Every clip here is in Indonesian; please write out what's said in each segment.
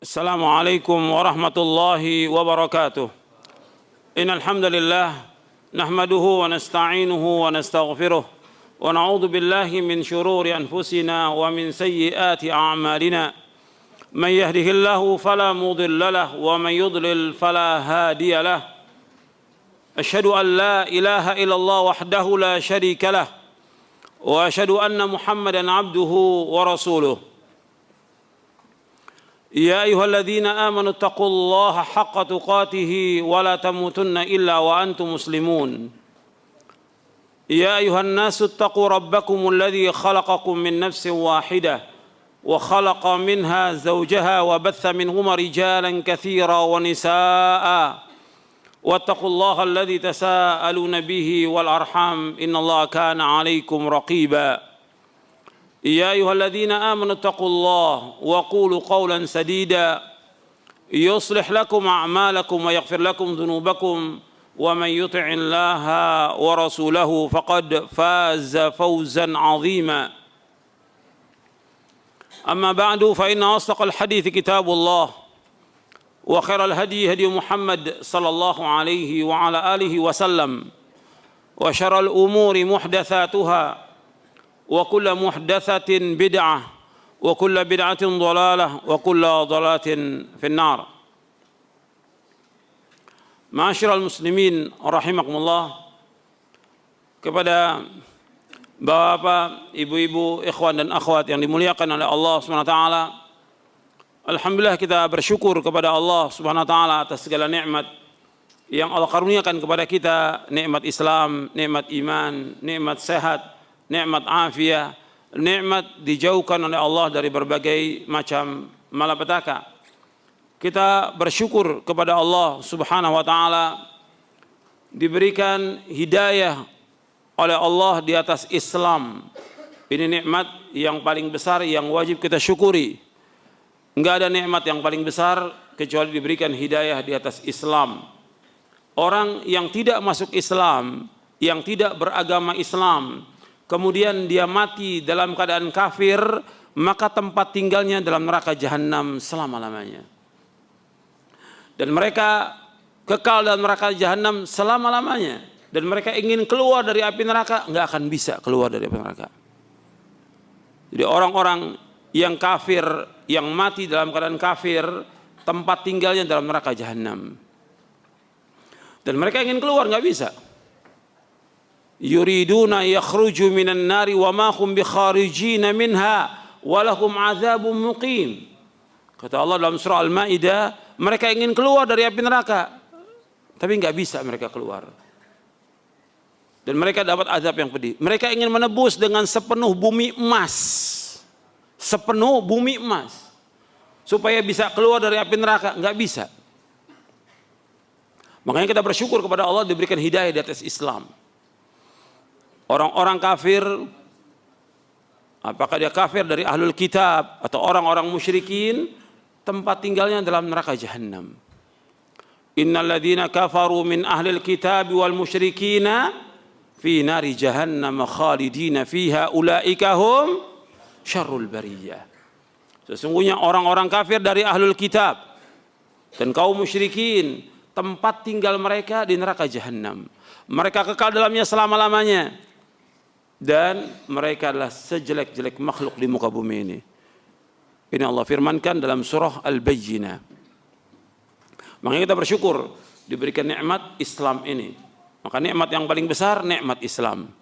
Assalamualaikum warahmatullahi wabarakatuh. Innal hamdalillah nahmaduhu wa nasta'inuhu wa nastaghfiruh wa na'udzu billahi min shururi anfusina wa min sayyiati a'malina. Man yahdihillahu fala mudilla lahu wa man yudlil fala hadiya lahu. Asyhadu an la ilaha illallah wahdahu la syarika lah wa asyhadu anna Muhammadan abduhu wa rasuluh. يا أيها الذين آمنوا اتقوا الله حق تقاته ولا تموتن إلا وأنتم مسلمون يا أيها الناس اتقوا ربكم الذي خلقكم من نفس واحدة وخلق منها زوجها وبث منهما رجالا كثيرا ونساء واتقوا الله الذي تساءلون به والأرحام إن الله كان عليكم رقيبا يا أيها الذين آمنوا اتقوا الله وقولوا قولا سديدا يصلح لكم أعمالكم ويغفر لكم ذنوبكم ومن يطع الله ورسوله فقد فاز فوزا عظيما أما بعد فإن أصدق الحديث كتاب الله وخير الهدي هدي محمد صلى الله عليه وعلى آله وسلم وشر الأمور محدثاتها وكل محدثة بدعة وكل بدعة ضلالة وكل ضلالة في النار. Ma'asyiral muslimin rahimakumullah, kepada bapak, ibu-ibu, ikhwan dan akhwat yang dimuliakan oleh Allah Subhanahu wa taala. Alhamdulillah, kita bersyukur kepada Allah Subhanahu wa taala atas segala nikmat yang Allah karuniakan kepada kita, nikmat Islam, nikmat iman, nikmat sehat, nikmat afiah, nikmat dijauhkan oleh Allah dari berbagai macam malapetaka. Kita bersyukur kepada Allah Subhanahu wa taala diberikan hidayah oleh Allah di atas Islam. Ini nikmat yang paling besar yang wajib kita syukuri. Enggak ada nikmat yang paling besar kecuali diberikan hidayah di atas Islam. Orang yang tidak masuk Islam, yang tidak beragama Islam, kemudian dia mati dalam keadaan kafir, maka tempat tinggalnya dalam neraka jahanam selama-lamanya. Dan mereka kekal dalam neraka jahanam selama-lamanya. Dan mereka ingin keluar dari api neraka, nggak akan bisa keluar dari api neraka. Jadi orang-orang yang kafir, yang mati dalam keadaan kafir, tempat tinggalnya dalam neraka jahanam. Dan mereka ingin keluar, nggak bisa. Yuriduna yakhruju minan nari wa ma hum bikharijina minha wa lahum adzabun muqim. Kata Allah dalam surah Al-Maidah, mereka ingin keluar dari api neraka, tapi enggak bisa mereka keluar. Dan mereka dapat azab yang pedih. Mereka ingin menebus dengan sepenuh bumi emas. Sepenuh bumi emas. Supaya bisa keluar dari api neraka, enggak bisa. Makanya kita bersyukur kepada Allah diberikan hidayah di atas Islam. Orang-orang kafir, apakah dia kafir dari ahlul kitab atau orang-orang musyrikin, tempat tinggalnya dalam neraka jahanam. Innal ladzina kafaru min ahlil kitab wal musyrikina fi nari jahannam khalidina fiha ulaika hum syarrul bariyah. Sesungguhnya orang-orang kafir dari ahlul kitab dan kaum musyrikin, tempat tinggal mereka di neraka jahanam. Mereka kekal dalamnya selama-lamanya. Dan mereka adalah sejelek-jelek makhluk di muka bumi ini. Ini Allah firmankan dalam surah Al-Bayyinah. Makanya kita bersyukur diberikan nikmat Islam ini. Maka nikmat yang paling besar nikmat Islam.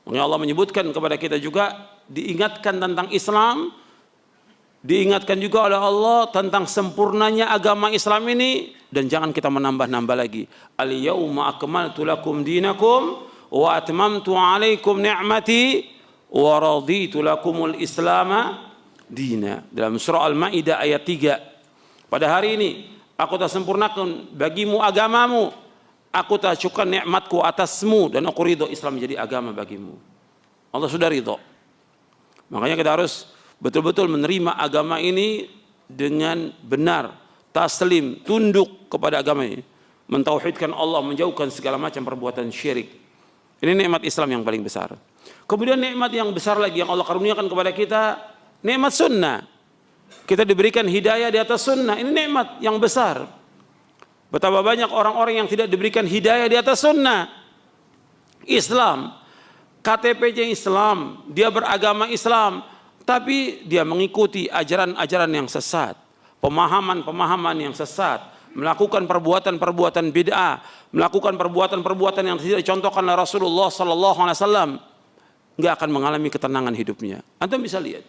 Makanya Allah menyebutkan kepada kita juga, diingatkan tentang Islam, diingatkan juga oleh Allah tentang sempurnanya agama Islam ini, dan jangan kita menambah-nambah lagi. Al-yauma akmaltu lakum dinakum wa atmamtu alaikum ni'mati wa raditu lakumul islama dina. Dalam surah Al-Maidah ayat 3. Pada hari ini aku telah sempurnakan bagimu agamamu, aku telah cukupkan nikmatku atasmu, dan aku ridho Islam menjadi agama bagimu. Allah sudah ridho. Makanya kita harus betul-betul menerima agama ini dengan benar, taslim, tunduk kepada agama ini, mentauhidkan Allah, menjauhkan segala macam perbuatan syirik. Ini nikmat Islam yang paling besar. Kemudian nikmat yang besar lagi yang Allah karuniakan kepada kita, nikmat sunnah. Kita diberikan hidayah di atas sunnah. Ini nikmat yang besar. Betapa banyak orang-orang yang tidak diberikan hidayah di atas sunnah. Islam, KTP-nya Islam, dia beragama Islam, tapi dia mengikuti ajaran-ajaran yang sesat, pemahaman-pemahaman yang sesat, melakukan perbuatan-perbuatan bid'ah, melakukan perbuatan-perbuatan yang tidak dicontohkan oleh Rasulullah sallallahu alaihi wasallam, enggak akan mengalami ketenangan hidupnya. Antum bisa lihat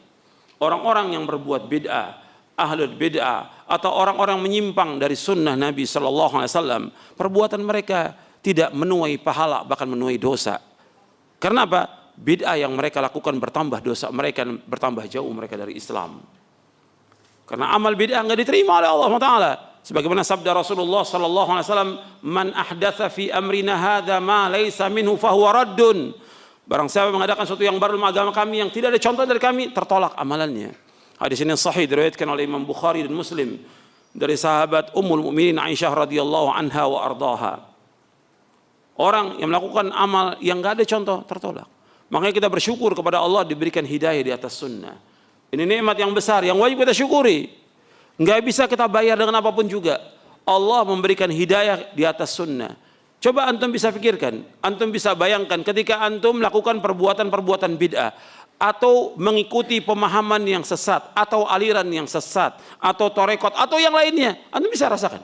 orang-orang yang berbuat bid'ah, ahlul bid'ah, atau orang-orang menyimpang dari sunnah Nabi sallallahu alaihi wasallam, perbuatan mereka tidak menuai pahala, bahkan menuai dosa. Karena apa? Bid'ah yang mereka lakukan bertambah, dosa mereka bertambah jauh mereka dari Islam. Karena amal bid'ah enggak diterima oleh Allah Taala. Sebagaimana sabda Rasulullah sallallahu alaihi wasallam, "Man ahdatsa fi amrina hadza ma laisa minhu fahuwa raddun." Barang siapa mengadakan sesuatu yang baru dalam agama kami yang tidak ada contoh dari kami, tertolak amalannya. Hadis ini sahih diriwayatkan oleh Imam Bukhari dan Muslim dari sahabat Ummul Mukminin Aisyah radhiyallahu anha wa ardaha. Orang yang melakukan amal yang enggak ada contoh, tertolak. Makanya kita bersyukur kepada Allah diberikan hidayah di atas sunnah. Ini nikmat yang besar yang wajib kita syukuri. Enggak bisa kita bayar dengan apapun juga. Allah memberikan hidayah di atas sunnah. Coba antum bisa pikirkan, antum bisa bayangkan ketika antum melakukan perbuatan-perbuatan bid'ah atau mengikuti pemahaman yang sesat atau aliran yang sesat atau torekot atau yang lainnya, antum bisa rasakan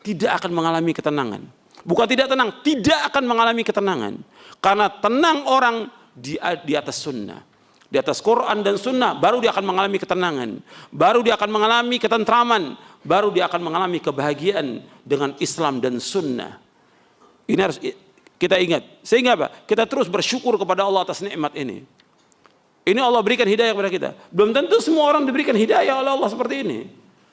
tidak akan mengalami ketenangan. Bukan tidak tenang, tidak akan mengalami ketenangan. Karena tenang orang di atas sunnah, di atas Quran dan sunnah, baru dia akan mengalami ketenangan, baru dia akan mengalami ketentraman, baru dia akan mengalami kebahagiaan dengan Islam dan sunnah. Ini harus kita ingat. Sehingga apa? Kita terus bersyukur kepada Allah atas nikmat ini. Ini Allah berikan hidayah kepada kita. Belum tentu semua orang diberikan hidayah oleh Allah seperti ini.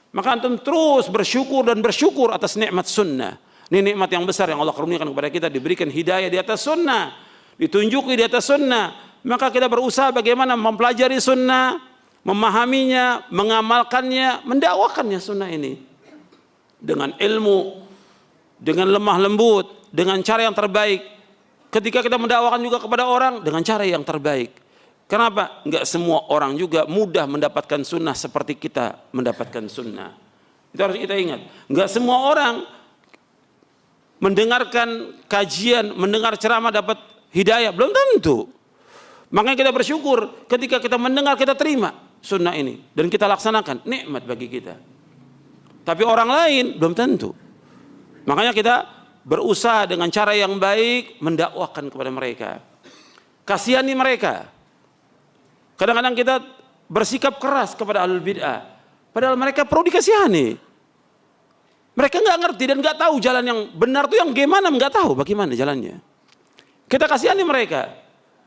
Maka antum terus bersyukur dan bersyukur atas nikmat sunnah. Ini nikmat yang besar yang Allah karuniakan kepada kita, diberikan hidayah di atas sunnah, ditunjuki di atas sunnah. Maka kita berusaha bagaimana mempelajari sunnah, memahaminya, mengamalkannya, mendakwakannya sunnah ini dengan ilmu, dengan lemah lembut, dengan cara yang terbaik. Ketika kita mendakwakan juga kepada orang dengan cara yang terbaik. Kenapa? Enggak semua orang juga mudah mendapatkan sunnah seperti kita mendapatkan sunnah. Itu harus kita ingat. Enggak semua orang mendengarkan kajian, mendengar ceramah dapat hidayah, belum tentu. Makanya kita bersyukur ketika kita mendengar, kita terima sunnah ini dan kita laksanakan, nikmat bagi kita. Tapi orang lain belum tentu. Makanya kita berusaha dengan cara yang baik mendakwakan kepada mereka. Kasihani mereka. Kadang-kadang kita bersikap keras kepada ahlul bid'ah, padahal mereka perlu dikasihani. Mereka nggak ngerti dan nggak tahu jalan yang benar itu yang gimana, nggak tahu bagaimana jalannya. Kita kasihani mereka,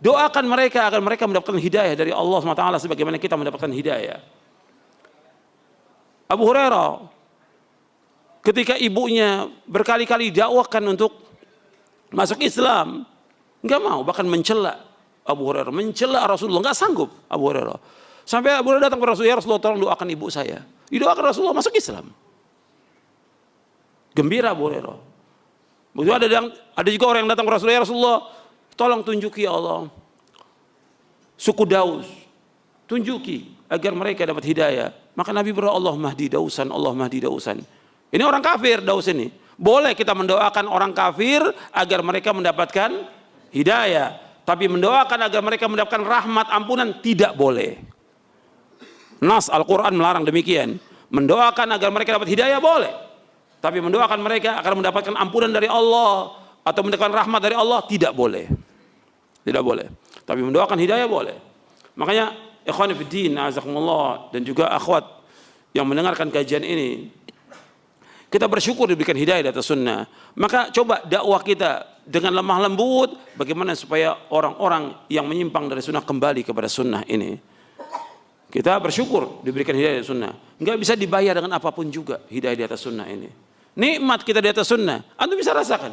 doakan mereka agar mereka mendapatkan hidayah dari Allah SWT sebagaimana kita mendapatkan hidayah. Abu Hurairah ketika ibunya berkali-kali dakwakan untuk masuk Islam, nggak mau, bahkan mencela Abu Hurairah, mencela Rasulullah, nggak sanggup Abu Hurairah. Sampai Abu Hurairah datang ke Rasulullah, ya Rasulullah tolong doakan ibu saya. Didoakan Rasulullah masuk Islam. Gembira Abu Hurairah. Begitu ada juga orang yang datang ke Rasulullah, ya Rasulullah tolong tunjuki ya Allah suku Daus, tunjuki agar mereka dapat hidayah. Maka Nabi berdoa, Allah mahdi Dausan, Allah mahdi Dausan. Ini orang kafir Daus ini. Boleh kita mendoakan orang kafir agar mereka mendapatkan hidayah, tapi mendoakan agar mereka mendapatkan rahmat ampunan tidak boleh. Nas Al-Quran melarang demikian. Mendoakan agar mereka dapat hidayah boleh, tapi mendoakan mereka agar mendapatkan ampunan dari Allah atau mendapatkan rahmat dari Allah tidak boleh. Tidak boleh. Tapi mendoakan hidayah boleh. Makanya ikhwan fiddin azakumullah dan juga akhwat yang mendengarkan kajian ini, kita bersyukur diberikan hidayah di atas sunnah. Maka coba dakwah kita dengan lemah lembut bagaimana supaya orang-orang yang menyimpang dari sunnah kembali kepada sunnah ini. Kita bersyukur diberikan hidayah di sunnah. Enggak bisa dibayar dengan apapun juga hidayah di atas sunnah ini. Nikmat kita di atas sunnah, antum bisa rasakan.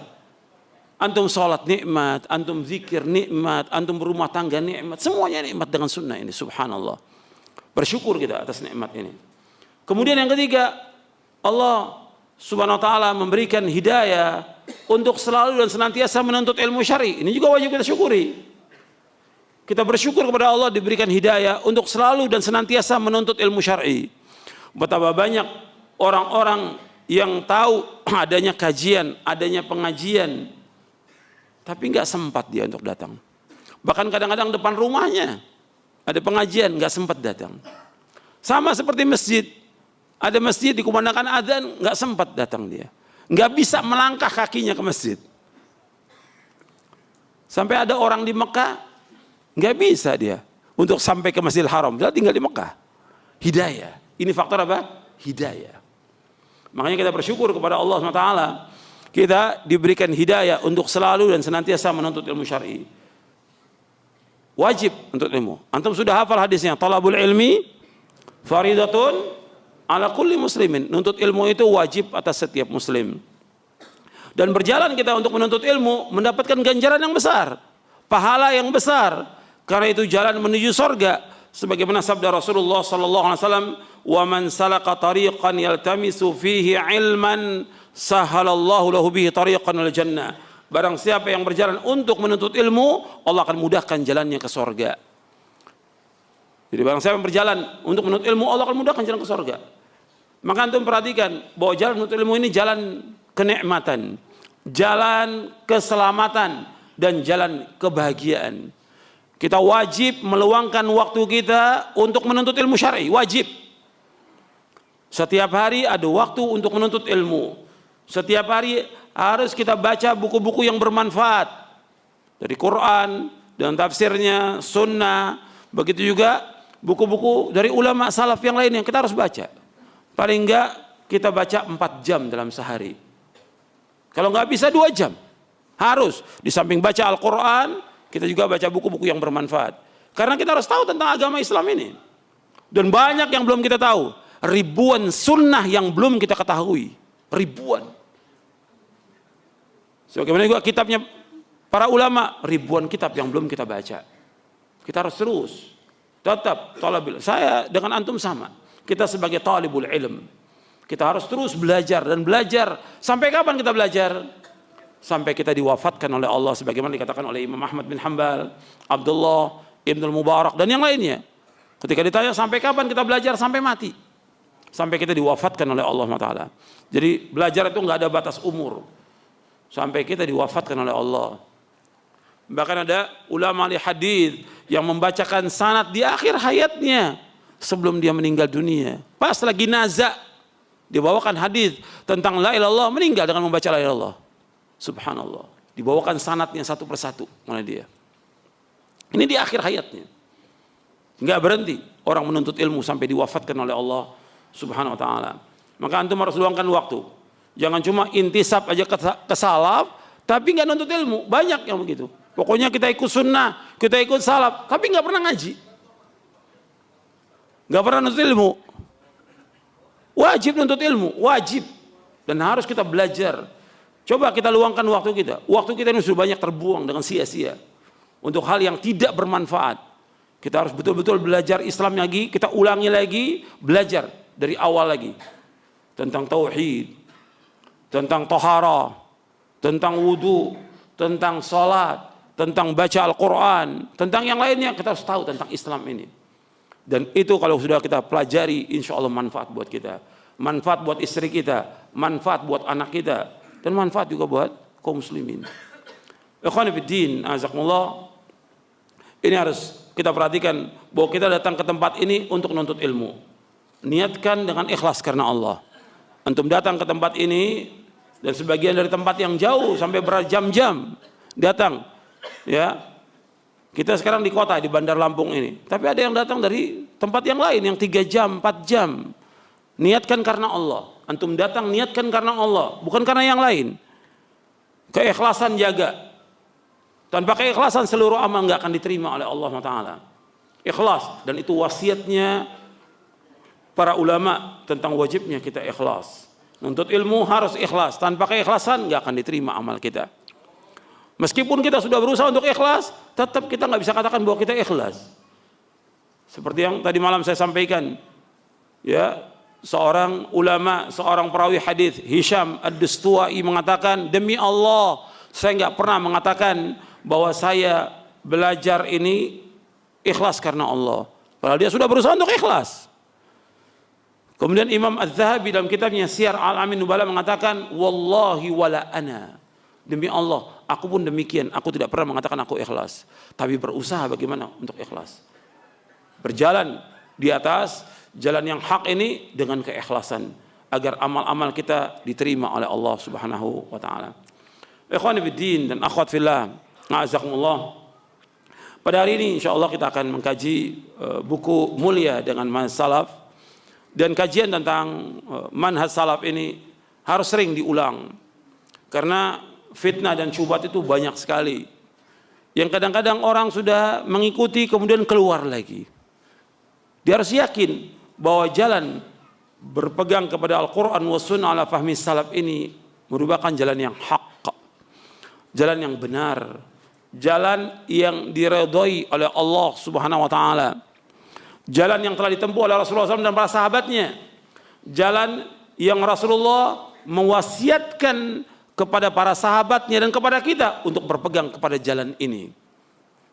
Antum sholat nikmat, antum zikir nikmat, antum berumah tangga nikmat, semuanya nikmat dengan sunnah ini, subhanallah. Bersyukur kita atas nikmat ini. Kemudian yang ketiga, Allah subhanahu wa ta'ala memberikan hidayah untuk selalu dan senantiasa menuntut ilmu syar'i. Ini juga wajib kita syukuri. Kita bersyukur kepada Allah diberikan hidayah untuk selalu dan senantiasa menuntut ilmu syar'i. Betapa banyak orang-orang yang tahu adanya kajian, adanya pengajian, tapi nggak sempat dia untuk datang. Bahkan kadang-kadang depan rumahnya ada pengajian, nggak sempat datang. Sama seperti masjid, ada masjid dikumandangkan adzan, nggak sempat datang dia. Nggak bisa melangkah kakinya ke masjid. Sampai ada orang di Mekah, nggak bisa dia untuk sampai ke Masjidil Haram, dia tinggal di Mekah. Hidayah, ini faktor apa? Hidayah. Makanya kita bersyukur kepada Allah SWT, kita diberikan hidayah untuk selalu dan senantiasa menuntut ilmu syar'i. Wajib untuk ilmu. Antum sudah hafal hadisnya, talabul ilmi faridatun ala kulli muslimin. Nuntut ilmu itu wajib atas setiap muslim. Dan berjalan kita untuk menuntut ilmu mendapatkan ganjaran yang besar, pahala yang besar. Karena itu jalan menuju surga. Sebagaimana sabda Rasulullah sallallahu alaihi wasallam, "Wa man salaka tariqan yaltamisu fihi ilman sahalallahu lahu bihi tariqan al jannah." Barang siapa yang berjalan untuk menuntut ilmu, Allah akan mudahkan jalannya ke surga. Jadi barang siapa yang berjalan untuk menuntut ilmu, Allah akan mudahkan jalan ke surga. Maka antum perhatikan bahwa jalan menuntut ilmu ini jalan kenikmatan, jalan keselamatan, dan jalan kebahagiaan. Kita wajib meluangkan waktu kita untuk menuntut ilmu syar'i, wajib. Setiap hari ada waktu untuk menuntut ilmu. Setiap hari harus kita baca buku-buku yang bermanfaat dari Quran dan tafsirnya, sunnah, begitu juga buku-buku dari ulama salaf yang lain yang kita harus baca. Paling enggak kita baca 4 jam dalam sehari. Kalau enggak bisa 2 jam. Harus di samping baca Al-Quran, kita juga baca buku-buku yang bermanfaat. Karena kita harus tahu tentang agama Islam ini. Dan banyak yang belum kita tahu. Ribuan sunnah yang belum kita ketahui. Ribuan. Sebagaimana juga kitabnya para ulama, ribuan kitab yang belum kita baca. Kita harus terus tetap talabul. Saya dengan antum sama. Kita sebagai talibul ilm, kita harus terus belajar dan belajar. Sampai kapan kita belajar? Sampai kita diwafatkan oleh Allah, sebagaimana dikatakan oleh Imam Ahmad bin Hanbal, Abdullah Ibn Mubarak, dan yang lainnya. Ketika ditanya sampai kapan kita belajar, sampai mati. Sampai kita diwafatkan oleh Allah Taala. Jadi belajar itu nggak ada batas umur. Sampai kita diwafatkan oleh Allah. Bahkan ada ulama ahli hadis yang membacakan sanad di akhir hayatnya sebelum dia meninggal dunia. Pas lagi nazak dibawakan hadis tentang la ilaha illallah, meninggal dengan membaca la ilaha illallah. Subhanallah. Dibawakan sanadnya satu persatu oleh dia. Ini di akhir hayatnya. Enggak berhenti orang menuntut ilmu sampai diwafatkan oleh Allah Subhanahu wa taala. Maka antum harus luangkan waktu. Jangan cuma intisab aja ke salaf tapi enggak nuntut ilmu. Banyak yang begitu. Pokoknya kita ikut sunnah, kita ikut salaf, tapi enggak pernah ngaji. Enggak pernah nuntut ilmu. Wajib nuntut ilmu, wajib. Dan harus kita belajar. Coba kita luangkan waktu kita. Waktu kita ini sudah banyak terbuang dengan sia-sia. Untuk hal yang tidak bermanfaat. Kita harus betul-betul belajar Islam lagi. Kita ulangi lagi. Belajar dari awal lagi. Tentang tauhid. Tentang tohara. Tentang wudu. Tentang salat. Tentang baca Al-Quran. Tentang yang lainnya. Kita harus tahu tentang Islam ini. Dan itu kalau sudah kita pelajari, insya Allah manfaat buat kita. Manfaat buat istri kita. Manfaat buat anak kita. Dan manfaat juga buat kaum muslimin. Ikhwani fiddin, azakumullah. Ini harus kita perhatikan bahwa kita datang ke tempat ini untuk menuntut ilmu. Niatkan dengan ikhlas karena Allah. Antum datang ke tempat ini dan sebagian dari tempat yang jauh sampai berjam-jam datang. Ya, kita sekarang di kota di Bandar Lampung ini. Tapi ada yang datang dari tempat yang lain yang 3 jam, 4 jam. Niatkan karena Allah. Antum datang niatkan karena Allah, bukan karena yang lain. Keikhlasan jaga. Tanpa keikhlasan seluruh amal enggak akan diterima oleh Allah Taala. Ikhlas, dan itu wasiatnya para ulama tentang wajibnya kita ikhlas. Nuntut ilmu harus ikhlas. Tanpa keikhlasan enggak akan diterima amal kita. Meskipun kita sudah berusaha untuk ikhlas, tetap kita nggak bisa katakan bahwa kita ikhlas. Seperti yang tadi malam saya sampaikan, ya. Seorang ulama, seorang perawi hadis Hisham Ad-Dustuwai mengatakan, demi Allah saya nggak pernah mengatakan bahwa saya belajar ini ikhlas karena Allah. Padahal dia sudah berusaha untuk ikhlas. Kemudian Imam Az-Zahabi dalam kitabnya Siyar Al-Alamin Nubala mengatakan, wallahi wala ana, demi Allah, aku pun demikian, aku tidak pernah mengatakan aku ikhlas, tapi berusaha bagaimana untuk ikhlas. Berjalan di atas jalan yang hak ini dengan keikhlasan, agar amal-amal kita diterima oleh Allah Subhanahu wa taala. Ikhwani fiddin dan akhwat fillah, a'azakumullah. Pada hari ini insyaallah kita akan mengkaji buku mulia dengan manhaj salaf, dan kajian tentang manhaj salaf ini harus sering diulang karena fitnah dan syubhat itu banyak sekali yang kadang-kadang orang sudah mengikuti kemudian keluar lagi. Dia harus yakin bahwa jalan berpegang kepada Al-Quran wa sunnah ala fahmi salaf ini merupakan jalan yang hak, jalan yang benar, jalan yang diridhai oleh Allah Subhanahu wa taala, jalan yang telah ditempuh oleh Rasulullah SAW dan para sahabatnya, jalan yang Rasulullah mewasiatkan kepada para sahabatnya dan kepada kita untuk berpegang kepada jalan ini,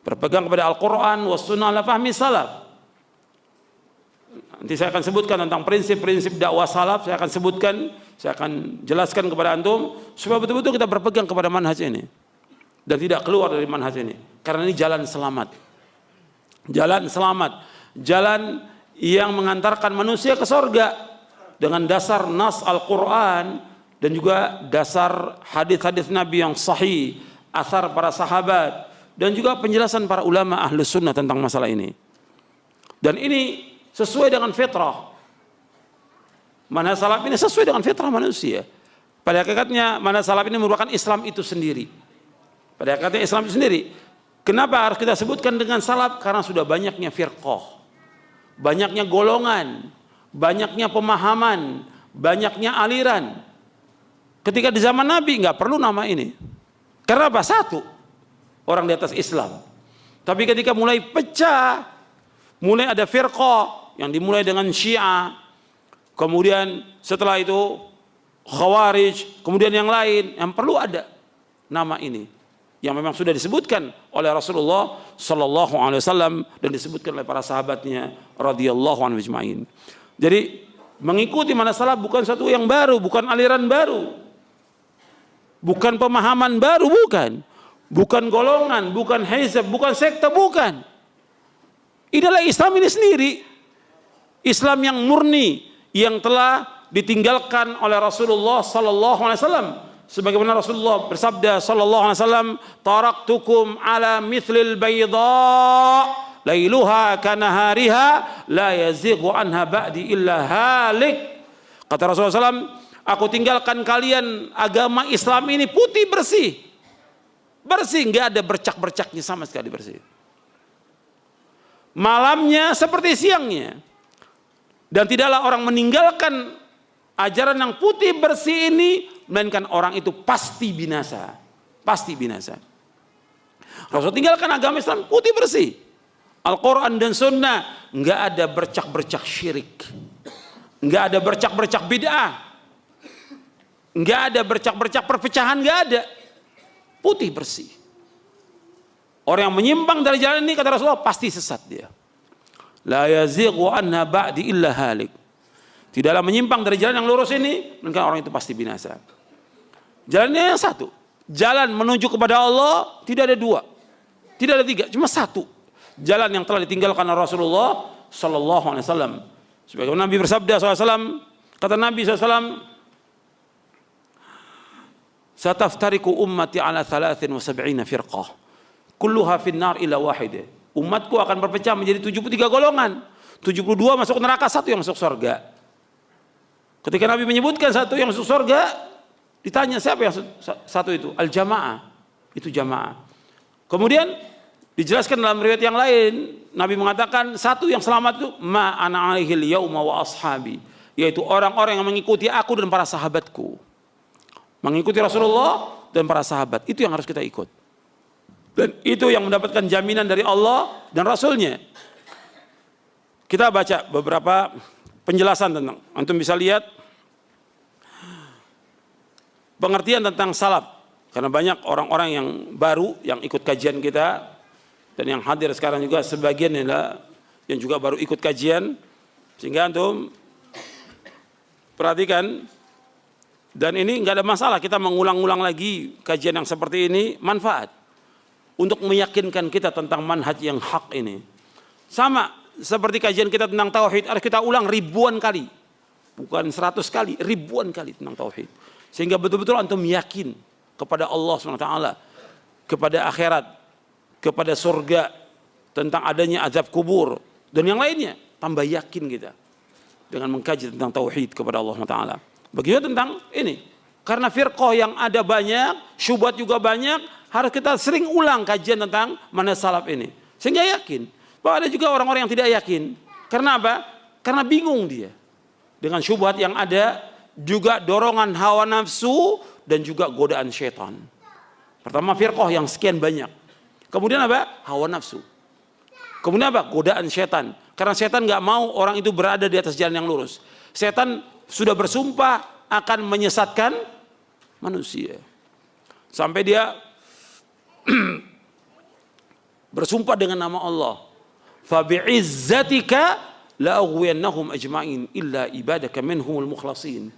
berpegang kepada Al-Quran wa sunnah ala fahmi salaf. Nanti saya akan sebutkan tentang prinsip-prinsip dakwah salaf, saya akan jelaskan kepada antum supaya betul-betul kita berpegang kepada manhaj ini dan tidak keluar dari manhaj ini, karena ini jalan selamat. Jalan selamat, jalan yang mengantarkan manusia ke surga dengan dasar nas Al-Quran dan juga dasar hadis-hadis Nabi yang sahih, athar para sahabat, dan juga penjelasan para ulama ahlus sunnah tentang masalah ini. Dan ini sesuai dengan fitrah. Manhaj salaf ini sesuai dengan fitrah manusia. Pada hakikatnya manhaj salaf ini merupakan Islam itu sendiri. Pada hakikatnya Islam itu sendiri. Kenapa harus kita sebutkan dengan salaf? Karena sudah banyaknya firqah, banyaknya golongan, banyaknya pemahaman, banyaknya aliran. Ketika di zaman Nabi nggak perlu nama ini. Karena apa? Satu, orang di atas Islam. Tapi ketika mulai pecah, mulai ada firqah yang dimulai dengan Syiah, kemudian setelah itu Khawarij, kemudian yang lain, yang perlu ada nama ini yang memang sudah disebutkan oleh Rasulullah sallallahu alaihi wasallam dan disebutkan oleh para sahabatnya radhiyallahu anhum ajma'in. Jadi mengikuti manhaj salaf bukan satu yang baru, bukan aliran baru, bukan pemahaman baru, bukan golongan, bukan hizb, bukan sekte, bukan. Inilah Islam ini sendiri, Islam yang murni, yang telah ditinggalkan oleh Rasulullah sallallahu alaihi wasallam. Sebagaimana Rasulullah bersabda sallallahu alaihi wasallam, taraktukum ala mithlil bayda lailuha kanahariha la yazighu anha ba'di illa halik. Kata Rasulullah SAW, aku tinggalkan kalian agama Islam ini putih bersih, nggak ada bercak-bercaknya sama sekali, bersih. Malamnya seperti siangnya, dan tidaklah orang meninggalkan ajaran yang putih bersih ini melainkan orang itu pasti binasa, pasti binasa. Rasul tinggalkan agama Islam putih bersih, Al-Quran dan Sunnah, nggak ada bercak-bercak syirik, nggak ada bercak-bercak bid'ah, nggak ada bercak-bercak perpecahan, nggak ada, putih bersih. Orang yang menyimpang dari jalan ini, kata Rasulullah, pasti sesat dia. La yazighu anha ba'di illa halik. Tidaklah menyimpang dari jalan yang lurus ini, melainkan orang itu pasti binasa. Jalannya yang satu, jalan menuju kepada Allah tidak ada dua, tidak ada tiga, cuma satu. Jalan yang telah ditinggalkan oleh Rasulullah sallallahu alaihi wasallam. Sebagaimana Nabi bersabda sallallahu alaihi wasallam, kata Nabi sallallahu alaihi wasallam, "Sataftariqu ummati ala 73 firqah, kulluha finnar illa wahidah." Umatku akan berpecah menjadi 73 golongan. 72 masuk neraka, satu yang masuk surga. Ketika Nabi menyebutkan satu yang masuk surga, ditanya siapa yang satu itu? Al-jamaah. Itu jamaah. Kemudian dijelaskan dalam riwayat yang lain, Nabi mengatakan satu yang selamat itu ma ana alaihil yauma wa ashabi, yaitu orang-orang yang mengikuti aku dan para sahabatku. Mengikuti Rasulullah dan para sahabat, itu yang harus kita ikut. Dan itu yang mendapatkan jaminan dari Allah dan Rasulnya. Kita baca beberapa penjelasan tentang, antum bisa lihat pengertian tentang salaf. Karena banyak orang-orang yang baru yang ikut kajian kita, dan yang hadir sekarang juga sebagian adalah yang juga baru ikut kajian, sehingga antum Perhatikan, dan ini nggak ada masalah kita mengulang-ulang lagi kajian yang seperti ini, manfaat untuk meyakinkan kita tentang manhaj yang hak ini. Sama seperti kajian kita tentang tauhid, harus kita ulang ribuan kali, bukan 100 kali, ribuan kali tentang tauhid, sehingga betul-betul antum yakin kepada Allah SWT, kepada akhirat, kepada surga, tentang adanya azab kubur dan yang lainnya. Tambah yakin kita dengan mengkaji tentang tauhid kepada Allah SWT. Begitu tentang ini, karena firqah yang ada banyak, syubhat juga banyak, harus kita sering ulang kajian tentang manhaj salaf ini, sehingga yakin. Bahwa ada juga orang-orang yang tidak yakin. Karena apa? Karena bingung dia dengan syubhat yang ada, juga dorongan hawa nafsu dan juga godaan syaitan. Pertama firqah yang sekian banyak, kemudian apa? Hawa nafsu. Kemudian apa? Godaan syaitan. Karena syaitan nggak mau orang itu berada di atas jalan yang lurus. Syaitan sudah bersumpah akan menyesatkan manusia. Sampai dia bersumpah dengan nama Allah. Fa bi'izzatika la'aghwiyannahum ajma'in illa ibadaka minhumul mukhlasin.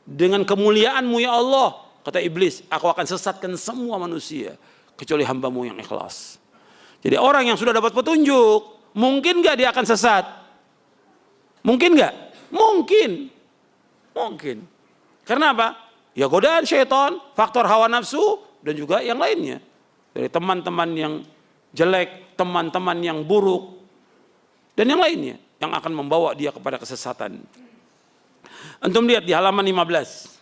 Dengan kemuliaanmu ya Allah, kata iblis, aku akan sesatkan semua manusia kecuali hambamu yang ikhlas. Jadi orang yang sudah dapat petunjuk, mungkin gak dia akan sesat? Mungkin gak? Mungkin. Mungkin. Karena apa? Ya godaan syaitan, faktor hawa nafsu, dan juga yang lainnya. Dari teman-teman yang jelek, teman-teman yang buruk, dan yang lainnya yang akan membawa dia kepada kesesatan. Antum lihat di halaman 15.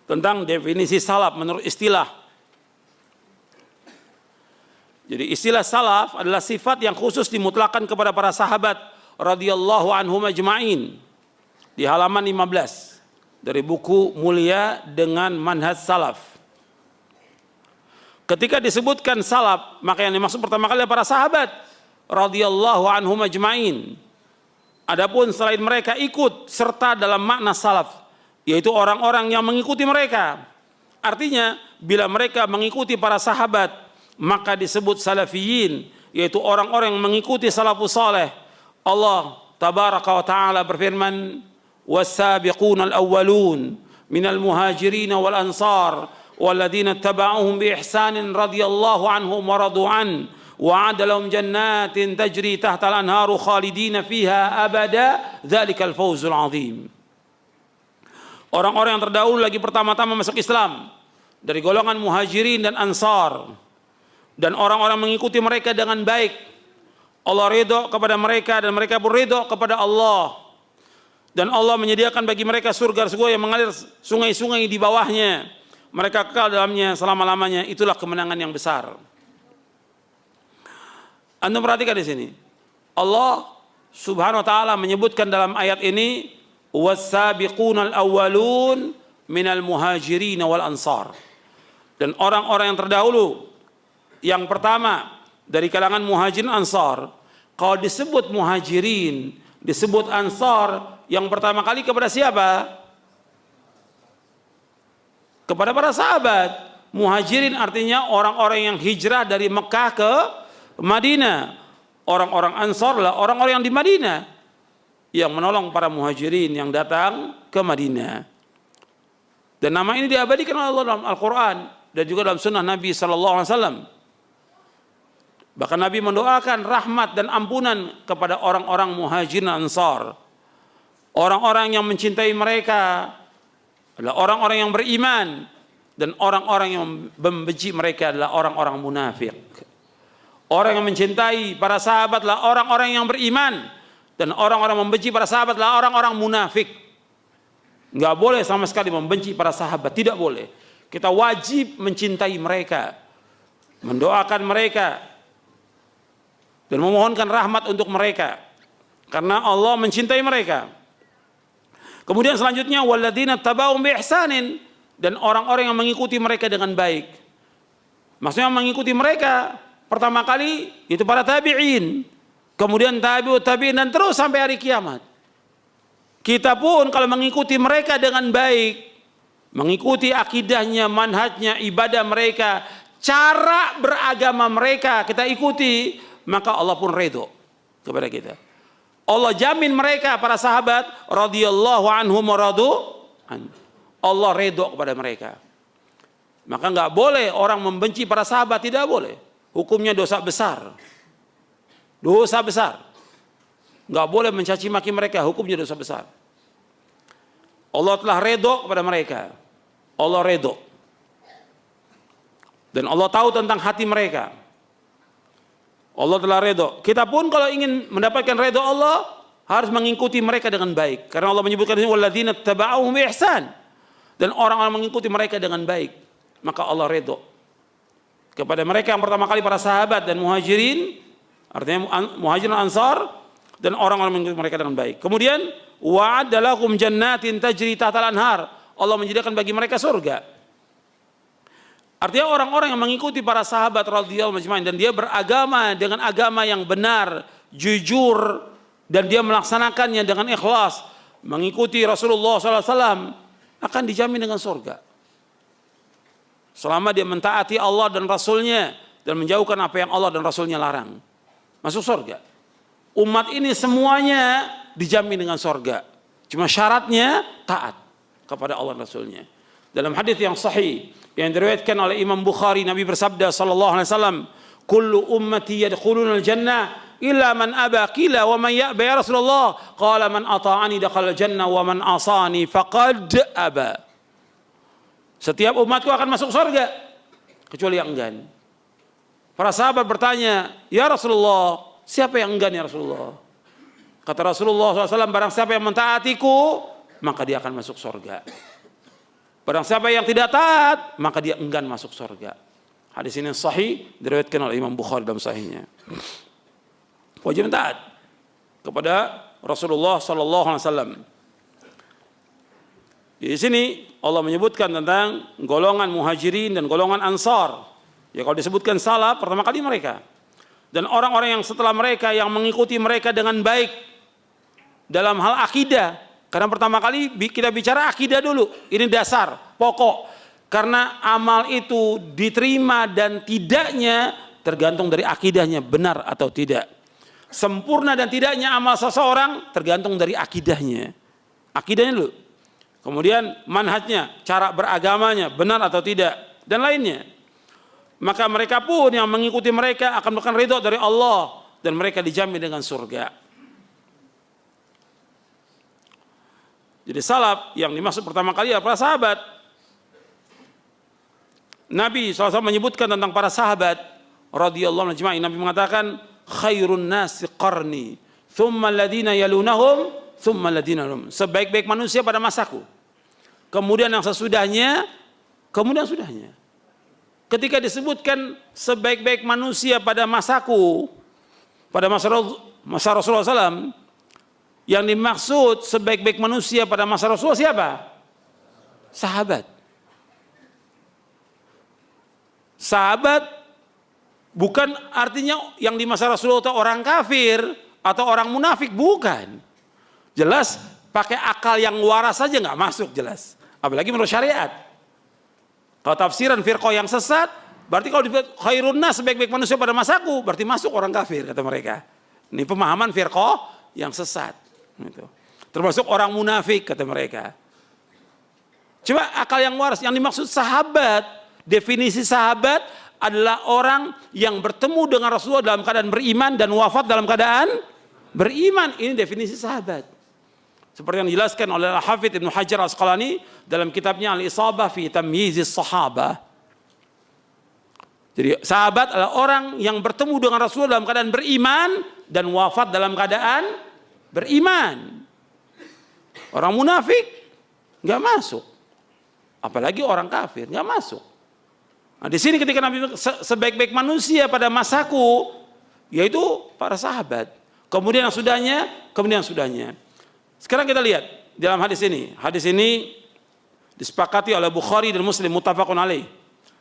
Tentang definisi salaf menurut istilah. Jadi istilah salaf adalah sifat yang khusus dimutlakan kepada para sahabat radhiyallahu anhum ajma'in. Di halaman 15 dari buku Mulia dengan Manhaj Salaf. Ketika disebutkan salaf, maka yang dimaksud pertama kali para sahabat radhiyallahu anhum ajma'in. Adapun selain mereka ikut serta dalam makna salaf, yaitu orang-orang yang mengikuti mereka. Artinya bila mereka mengikuti para sahabat, maka disebut salafiyin, yaitu orang-orang yang mengikuti salafus saleh. Allah tabaraka wa ta'ala berfirman, was-sabiquna al-awwalun minal muhajirin wal ansar walladzina ittaba'uhum bi ihsanin radhiyallahu anhum wa radu an wa 'adda lahum jannatin tajri tahtal anharu khalidina fiha abada dzalikal fawzul 'adzim. Orang-orang yang terdahulu lagi pertama-tama masuk Islam dari golongan muhajirin dan ansar, dan orang-orang mengikuti mereka dengan baik. Allah ridho kepada mereka dan mereka pun ridho kepada Allah. Dan Allah menyediakan bagi mereka surga-surga yang mengalir sungai-sungai di bawahnya. Mereka kekal dalamnya selama-lamanya. Itulah kemenangan yang besar. Anda perhatikan di sini. Allah Subhanahu wa taala menyebutkan dalam ayat ini, was-sabiqunal awwalun minal muhajirin wal ansar. Dan orang-orang yang terdahulu, yang pertama dari kalangan muhajirin ansar. Kalau disebut muhajirin, disebut ansar, yang pertama kali kepada siapa? Kepada para sahabat. Muhajirin artinya orang-orang yang hijrah dari Mekah ke Madinah. Orang-orang ansar lah orang-orang yang di Madinah, yang menolong para muhajirin yang datang ke Madinah. Dan nama ini diabadikan oleh Allah dalam Al-Quran dan juga dalam sunnah Nabi SAW. Bahkan Nabi mendoakan rahmat dan ampunan kepada orang-orang muhajirin ansar. Orang-orang yang mencintai mereka adalah orang-orang yang beriman, dan orang-orang yang membenci mereka adalah orang-orang munafik. Orang yang mencintai para sahabat adalah orang-orang yang beriman, dan orang-orang membenci para sahabat adalah orang-orang munafik. Enggak boleh sama sekali membenci para sahabat, tidak boleh. Kita wajib mencintai mereka, mendoakan mereka, dan memohonkan rahmat untuk mereka, karena Allah mencintai mereka. Kemudian selanjutnya walladzina tabauhum bi ihsanin, dan orang-orang yang mengikuti mereka dengan baik. Maksudnya mengikuti mereka pertama kali itu para tabi'in, kemudian tabi'ut tabi'in, dan terus sampai hari kiamat. Kita pun kalau mengikuti mereka dengan baik, mengikuti akidahnya, manhajnya, ibadah mereka, cara beragama mereka kita ikuti, maka Allah pun ridho kepada kita. Allah jamin mereka para sahabat radhiyallahu anhum wa radu an. Allah redho kepada mereka. Maka nggak boleh orang membenci para sahabat, tidak boleh. Hukumnya dosa besar. Dosa besar. Nggak boleh mencaci maki mereka, hukumnya dosa besar. Allah telah redho kepada mereka. Allah redho. Dan Allah tahu tentang hati mereka. Allah telah redho. Kita pun kalau ingin mendapatkan redho Allah harus mengikuti mereka dengan baik. Karena Allah menyebutkan walladzina tabauhum bi ihsan. Dan orang-orang mengikuti mereka dengan baik, maka Allah redho kepada mereka yang pertama kali para sahabat dan muhajirin, artinya muhajirin ansar, dan orang-orang mengikuti mereka dengan baik. Kemudian wa'adda lahum jannatin tajri tahtal anhar. Allah menyediakan bagi mereka surga. Artinya orang-orang yang mengikuti para sahabat radhiyallahu majma'in dan dia beragama dengan agama yang benar, jujur, dan dia melaksanakannya dengan ikhlas, mengikuti Rasulullah SAW, akan dijamin dengan surga. Selama dia mentaati Allah dan Rasulnya dan menjauhkan apa yang Allah dan Rasulnya larang, masuk surga. Umat ini semuanya dijamin dengan surga. Cuma syaratnya taat kepada Allah dan Rasulnya. Dalam hadis yang sahih yang diriwayatkan oleh Imam Bukhari, Nabi bersabda sallallahu alaihi wasallam, "Kullu ummati yadkhuluna al-jannah illa man aba." Qila wa man ya'ba ya Rasulullah? Qala man ata'ani dakhala al-jannah wa man asani faqad aba. Setiap umatku akan masuk surga kecuali yang enggan. Para sahabat bertanya, "Ya Rasulullah, siapa yang enggan ya Rasulullah?" Kata Rasulullah SAW, barang siapa yang mentaatiku, maka dia akan masuk surga. Barang siapa yang tidak taat, maka dia enggan masuk surga. Hadis ini sahih, diriwayatkan oleh Imam Bukhari dalam sahihnya. Wajib taat kepada Rasulullah SAW. Di sini Allah menyebutkan tentang golongan muhajirin dan golongan ansar. Ya kalau disebutkan salaf, pertama kali mereka. Dan orang-orang yang setelah mereka yang mengikuti mereka dengan baik dalam hal akidah. Karena pertama kali kita bicara akidah dulu. Ini dasar, pokok. Karena amal itu diterima dan tidaknya tergantung dari akidahnya, benar atau tidak. Sempurna dan tidaknya amal seseorang tergantung dari akidahnya. Akidahnya dulu. Kemudian manhajnya, cara beragamanya, benar atau tidak. Dan lainnya. Maka mereka pun yang mengikuti mereka akan mendapatkan ridho dari Allah. Dan mereka dijamin dengan surga. Jadi salaf yang dimaksud pertama kali adalah para sahabat. Nabi SAW menyebutkan tentang para sahabat radhiyallahu anhum. Nabi mengatakan khairun nasi qarni, thumma alladhina yalunahum, thumma alladhina yalunahum. Sebaik-baik manusia pada masaku. Kemudian yang sesudahnya, kemudian sudahnya. Ketika disebutkan sebaik-baik manusia pada masaku, pada masa Rasulullah SAW, yang dimaksud sebaik-baik manusia pada masa Rasulullah siapa? Sahabat. Sahabat bukan artinya yang di masa Rasulullah itu orang kafir atau orang munafik, bukan. Jelas pakai akal yang waras saja nggak masuk jelas. Apalagi menurut syariat. Kalau tafsiran firqah yang sesat, berarti kalau khairun nas sebaik-baik manusia pada masaku, berarti masuk orang kafir kata mereka. Ini pemahaman firqah yang sesat. Gitu. Termasuk orang munafik kata mereka. Coba akal yang waras, yang dimaksud sahabat, definisi sahabat adalah orang yang bertemu dengan Rasulullah dalam keadaan beriman dan wafat dalam keadaan beriman. Ini definisi sahabat. Seperti yang dijelaskan oleh Al-Hafidz Ibnu Hajar Al-Asqalani dalam kitabnya Al-Isabah fi Tamyizis Sahabah. Jadi sahabat adalah orang yang bertemu dengan Rasulullah dalam keadaan beriman dan wafat dalam keadaan beriman. Orang munafik nggak masuk, apalagi orang kafir nggak masuk. Nah, di sini ketika Nabi sebaik-baik manusia pada masaku, yaitu para sahabat. Kemudian yang sudahnya, kemudian yang sudahnya. Sekarang kita lihat dalam hadis ini. Hadis ini disepakati oleh Bukhari dan Muslim muttafaqun alaih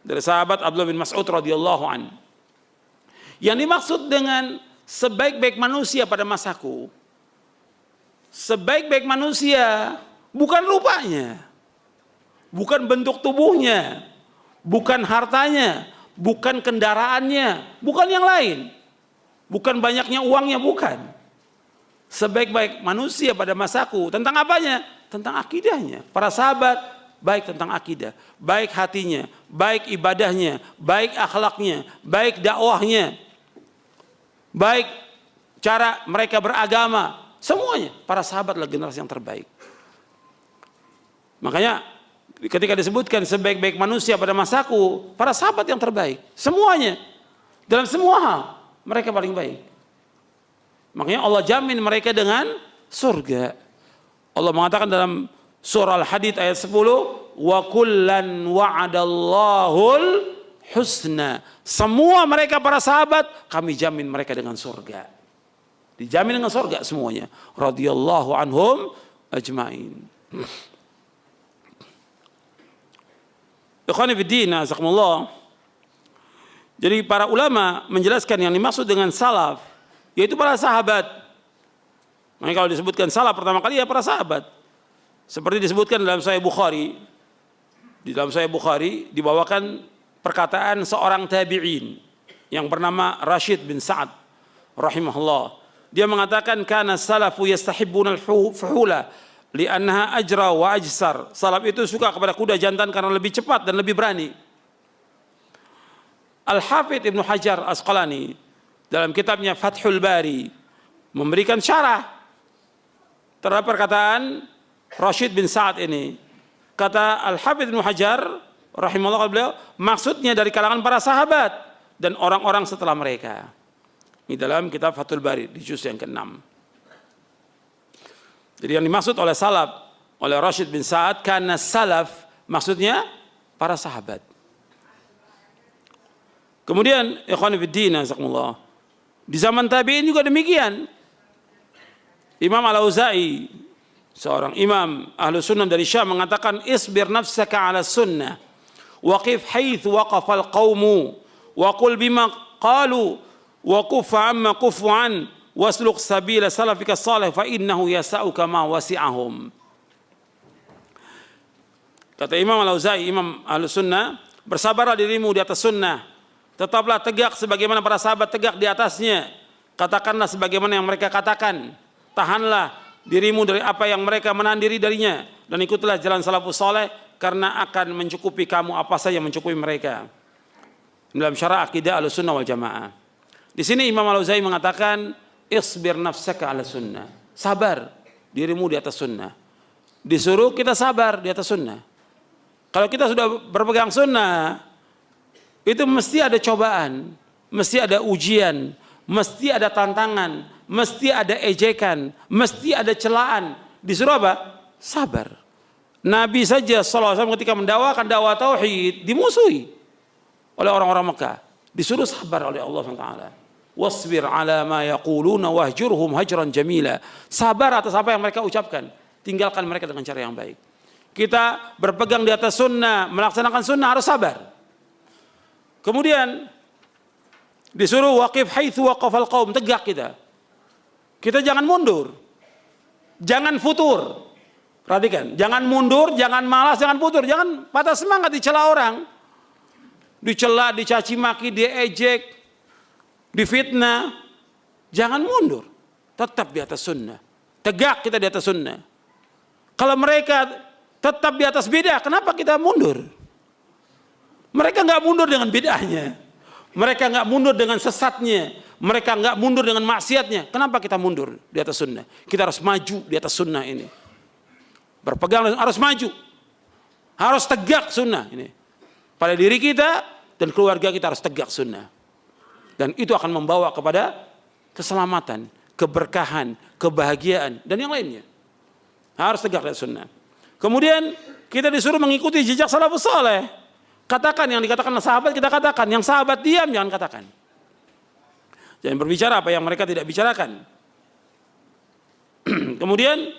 dari sahabat Abdullah bin Mas'ud radhiyallahu an. Yang dimaksud dengan sebaik-baik manusia pada masaku, sebaik-baik manusia bukan rupanya, bukan bentuk tubuhnya, bukan hartanya, bukan kendaraannya, bukan yang lain, bukan banyaknya uangnya, bukan. sebaik-baik manusia pada masaku. Tentang apanya? Tentang akidahnya. Para sahabat baik tentang akidah, baik hatinya, baik ibadahnya, baik akhlaknya, baik dakwahnya, baik cara mereka beragama, semuanya. Para sahabat adalah generasi yang terbaik. Makanya ketika disebutkan sebaik-baik manusia pada masaku, para sahabat yang terbaik. Semuanya. Dalam semua hal mereka paling baik. Makanya Allah jamin mereka dengan surga. Allah mengatakan dalam surah Al-Hadid ayat 10, wa kullan wa'adallahul husna. Semua mereka para sahabat kami jamin mereka dengan surga. Dijamin dengan surga semuanya. Radhiyallahu anhum ajmain. Ikhwani fiddin, azakumullah. Jadi para ulama menjelaskan yang dimaksud dengan salaf yaitu para sahabat. Makanya kalau disebutkan salaf pertama kali ya para sahabat. Seperti disebutkan dalam Sahih Bukhari. Di dalam Sahih Bukhari dibawakan perkataan seorang tabi'in yang bernama Rashid bin Sa'ad rahimahullah. Dia mengatakan kana salafu yastahibbuna al-fuhula li'annaha ajra wa ajsar. Salaf itu suka kepada kuda jantan karena lebih cepat dan lebih berani. Al-Hafidh Ibnu Hajar Asqalani dalam kitabnya Fathul Bari memberikan syarah terhadap perkataan Rashid bin Sa'ad ini. Kata Al-Hafidh Ibnu Hajar rahimahullah beliau, maksudnya dari kalangan para sahabat dan orang-orang setelah mereka. Ini dalam kitab Fathul Bari di juz yang ke-6. Jadi yang dimaksud oleh salaf oleh Rashid bin Sa'ad karena salaf maksudnya para sahabat. Kemudian ikhwan fillah jazakumullah. Di zaman tabi'in juga demikian. Imam Al-Auza'i seorang imam ahlu sunnah dari Syam mengatakan isbir nafsaka ala sunnah waqif haitsu waqafa al-qawmu wa qul bima qalu wa kufa amma kufu an wasluk sabila salafika salih fa innahu yasa'uka ma wasi'ahum. Kata Imam Al-Auza'i, imam ahlu sunnah, bersabarlah dirimu di atas sunnah, tetaplah tegak sebagaimana para sahabat tegak di atasnya, katakanlah sebagaimana yang mereka katakan, tahanlah dirimu dari apa yang mereka menahan diri darinya, dan ikutlah jalan salafus saleh karena akan mencukupi kamu apa saja yang mencukupi mereka. Dalam syarah akidah Ahlussunnah wal Jamaah. Di sini Imam Al-Auza'i mengatakan isbir nafsaka ala sunnah. Sabar dirimu di atas sunnah. Disuruh kita sabar di atas sunnah. Kalau kita sudah berpegang sunnah, itu mesti ada cobaan, mesti ada ujian, mesti ada tantangan, mesti ada ejekan, mesti ada celaan. Disuruh apa? Sabar. Nabi saja SAW ketika mendakwakan dakwah tauhid dimusuhi oleh orang-orang Mekah. Disuruh sabar oleh Allah SWT. Wasbir ala ma yaquluna wahjurhum hajran jamila. Sabar atas apa yang mereka ucapkan. Tinggalkan mereka dengan cara yang baik. Kita berpegang di atas sunnah, melaksanakan sunnah harus sabar. Kemudian disuruh waqif haitsu waqafal qaum, tegak kita. Kita jangan mundur. Jangan futur. Perhatikan, jangan mundur, jangan malas, jangan futur, jangan patah semangat dicela orang. Dicela, dicaci maki, diejek, difitnah. Jangan mundur. Tetap di atas sunnah. Tegak kita di atas sunnah. Kalau mereka tetap di atas bidah, kenapa kita mundur? Mereka nggak mundur dengan bid'ahnya. Mereka nggak mundur dengan sesatnya. Mereka nggak mundur dengan maksiatnya. Kenapa kita mundur di atas sunnah? Kita harus maju di atas sunnah ini. Berpegang harus maju. Harus tegak sunnah ini. Pada diri kita dan keluarga kita harus tegak sunnah. Dan itu akan membawa kepada keselamatan, keberkahan, kebahagiaan, dan yang lainnya. Harus tegak di sunnah. Kemudian kita disuruh mengikuti jejak salafus saleh. Katakan yang dikatakan sahabat, kita katakan. Yang sahabat diam, jangan katakan. Jangan berbicara apa yang mereka tidak bicarakan. Kemudian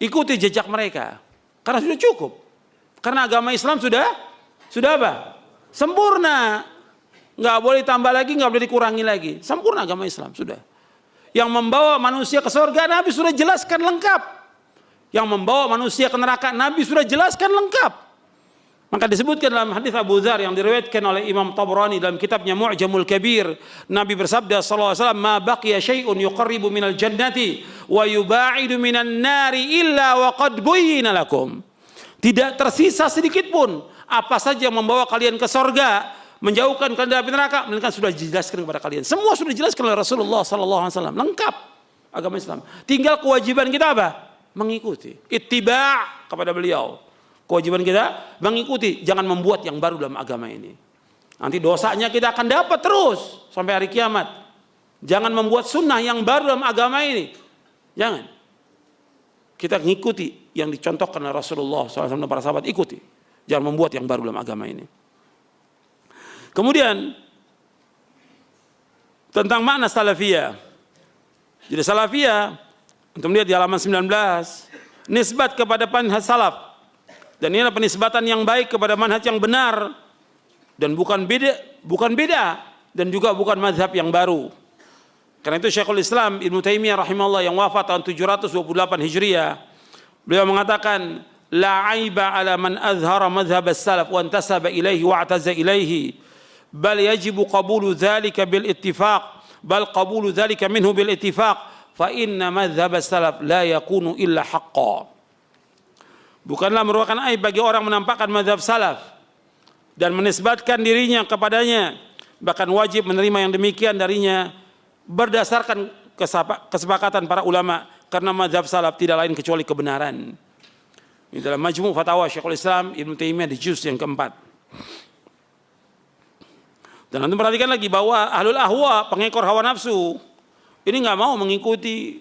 ikuti jejak mereka. Karena sudah cukup. Karena agama Islam sudah apa? Sempurna. Nggak boleh tambah lagi, nggak boleh dikurangi lagi. Sempurna agama Islam, sudah. Yang membawa manusia ke surga, Nabi sudah jelaskan lengkap. Yang membawa manusia ke neraka, Nabi sudah jelaskan lengkap. Maka disebutkan dalam hadis Abu Dzar yang diriwayatkan oleh Imam Tabrani dalam kitabnya Mu'jamul Kabir, Nabi bersabda sallallahu alaihi wasallam, "Ma baqiya syai'un yuqarribu minal jannati wa yuba'idu minan nari illa wa qad buyyina lakum." Tidak tersisa sedikit pun apa saja yang membawa kalian ke surga, menjauhkan kalian dari neraka, melainkan sudah dijelaskan kepada kalian. Semua sudah dijelaskan oleh Rasulullah sallallahu alaihi wasallam, lengkap agama Islam. Tinggal kewajiban kita apa? Mengikuti, ittiba' kepada beliau. Kewajiban kita mengikuti, jangan membuat yang baru dalam agama ini. Nanti dosanya kita akan dapat terus sampai hari kiamat. Jangan membuat sunnah yang baru dalam agama ini. Jangan. Kita mengikuti yang dicontohkan oleh Rasulullah SAW dan para sahabat, ikuti. Jangan membuat yang baru dalam agama ini. Kemudian tentang makna salafiyah. Jadi salafiyah, untuk melihat di halaman 19, nisbat kepada manhaj salaf. Dan ini adalah penisbatan yang baik kepada manhaj yang benar dan bukan beda dan juga bukan mazhab yang baru. Karena itu Syekhul Islam Ibnu Taimiyah rahimahullah yang wafat tahun 728 Hijriah, beliau mengatakan, la aiba ala man azhara madhhab as-salaf wa intasaba ilaihi wa i'taza ilaihi, bal yajibu qabulu dzalika bil ittifaq, bal qabulu dzalika minhu bil ittifaq, fa inna madhhab as-salaf la yakunu illa haqqan. Bukanlah merupakan aib bagi orang menampakkan mazhab salaf dan menisbatkan dirinya kepadanya, bahkan wajib menerima yang demikian darinya berdasarkan kesepakatan para ulama, karena mazhab salaf tidak lain kecuali kebenaran. Ini dalam Majmu' Fatawa Syekhul Islam Ibnu Taimiyah di juz yang keempat. Dan nanti perhatikan lagi bahwa ahlul ahwa, pengekor hawa nafsu, ini nggak mau mengikuti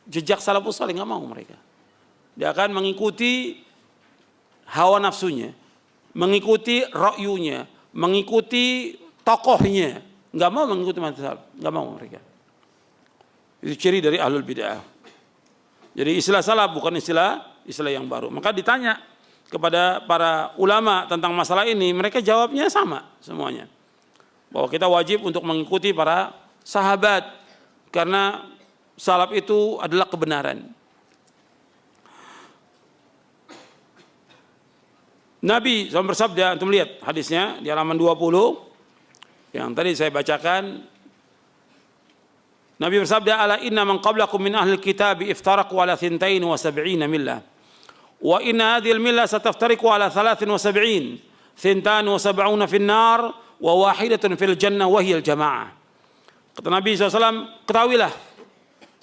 jejak salafus saleh, nggak mau mereka. Dia akan mengikuti hawa nafsunya, mengikuti ra'yunya, mengikuti tokohnya. Nggak mau mengikuti mazhab, nggak mau mereka. Itu ciri dari ahlul bid'ah. Jadi istilah salaf bukan istilah yang baru. Maka ditanya kepada para ulama tentang masalah ini, mereka jawabnya sama semuanya. Bahwa kita wajib untuk mengikuti para sahabat karena salaf itu adalah kebenaran. Nabi SAW bersabda, untuk melihat hadisnya di halaman 20 yang tadi saya bacakan. Nabi bersabda, ala inna man qablakum min ahli kitab iftaraku ala 72 millah wa inna hadhihi millah sataftariku ala 73, 72 fil nar wa wahidatun fil jannah wa hiya al jamaah. Kata Nabi SAW, ketahuilah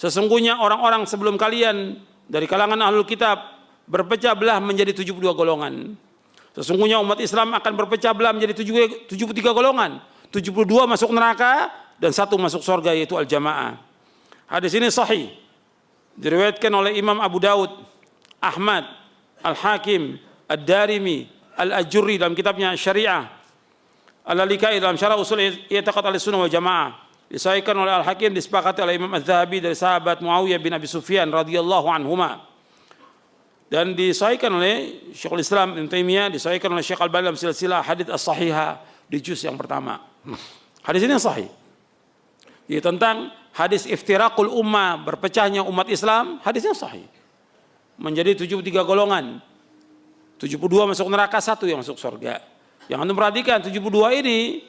sesungguhnya orang-orang sebelum kalian dari kalangan ahlul kitab berpecah belah menjadi 72 golongan. Sesungguhnya umat Islam akan berpecah belah menjadi 73 golongan. 72 masuk neraka dan 1 masuk surga, yaitu al-jamaah. Hadis ini sahih. Diriwayatkan oleh Imam Abu Daud, Ahmad, Al-Hakim, Ad-Darimi, Al-Ajurri dalam kitabnya Syariah, Al-Lalikai dalam Syarah Usul I'tiqad Ahlussunnah wal Jamaah. Disahihkan oleh Al-Hakim, disepakati oleh Imam Az-Zahabi dari sahabat Muawiyah bin Abi Sufyan radhiyallahu anhuma. Dan disahihkan oleh Syekhul Islam Ibnu Taimiyah, disahihkan oleh Syekh Al-Albani dalam silsilah hadits as-sahihah di juz yang pertama. Hadis ini sahih. Jadi tentang hadis iftiraqul ummah, berpecahnya umat Islam, hadisnya sahih. Menjadi 73 golongan. 72 masuk neraka, 1 yang masuk surga. Yang Anda perhatikan 72 ini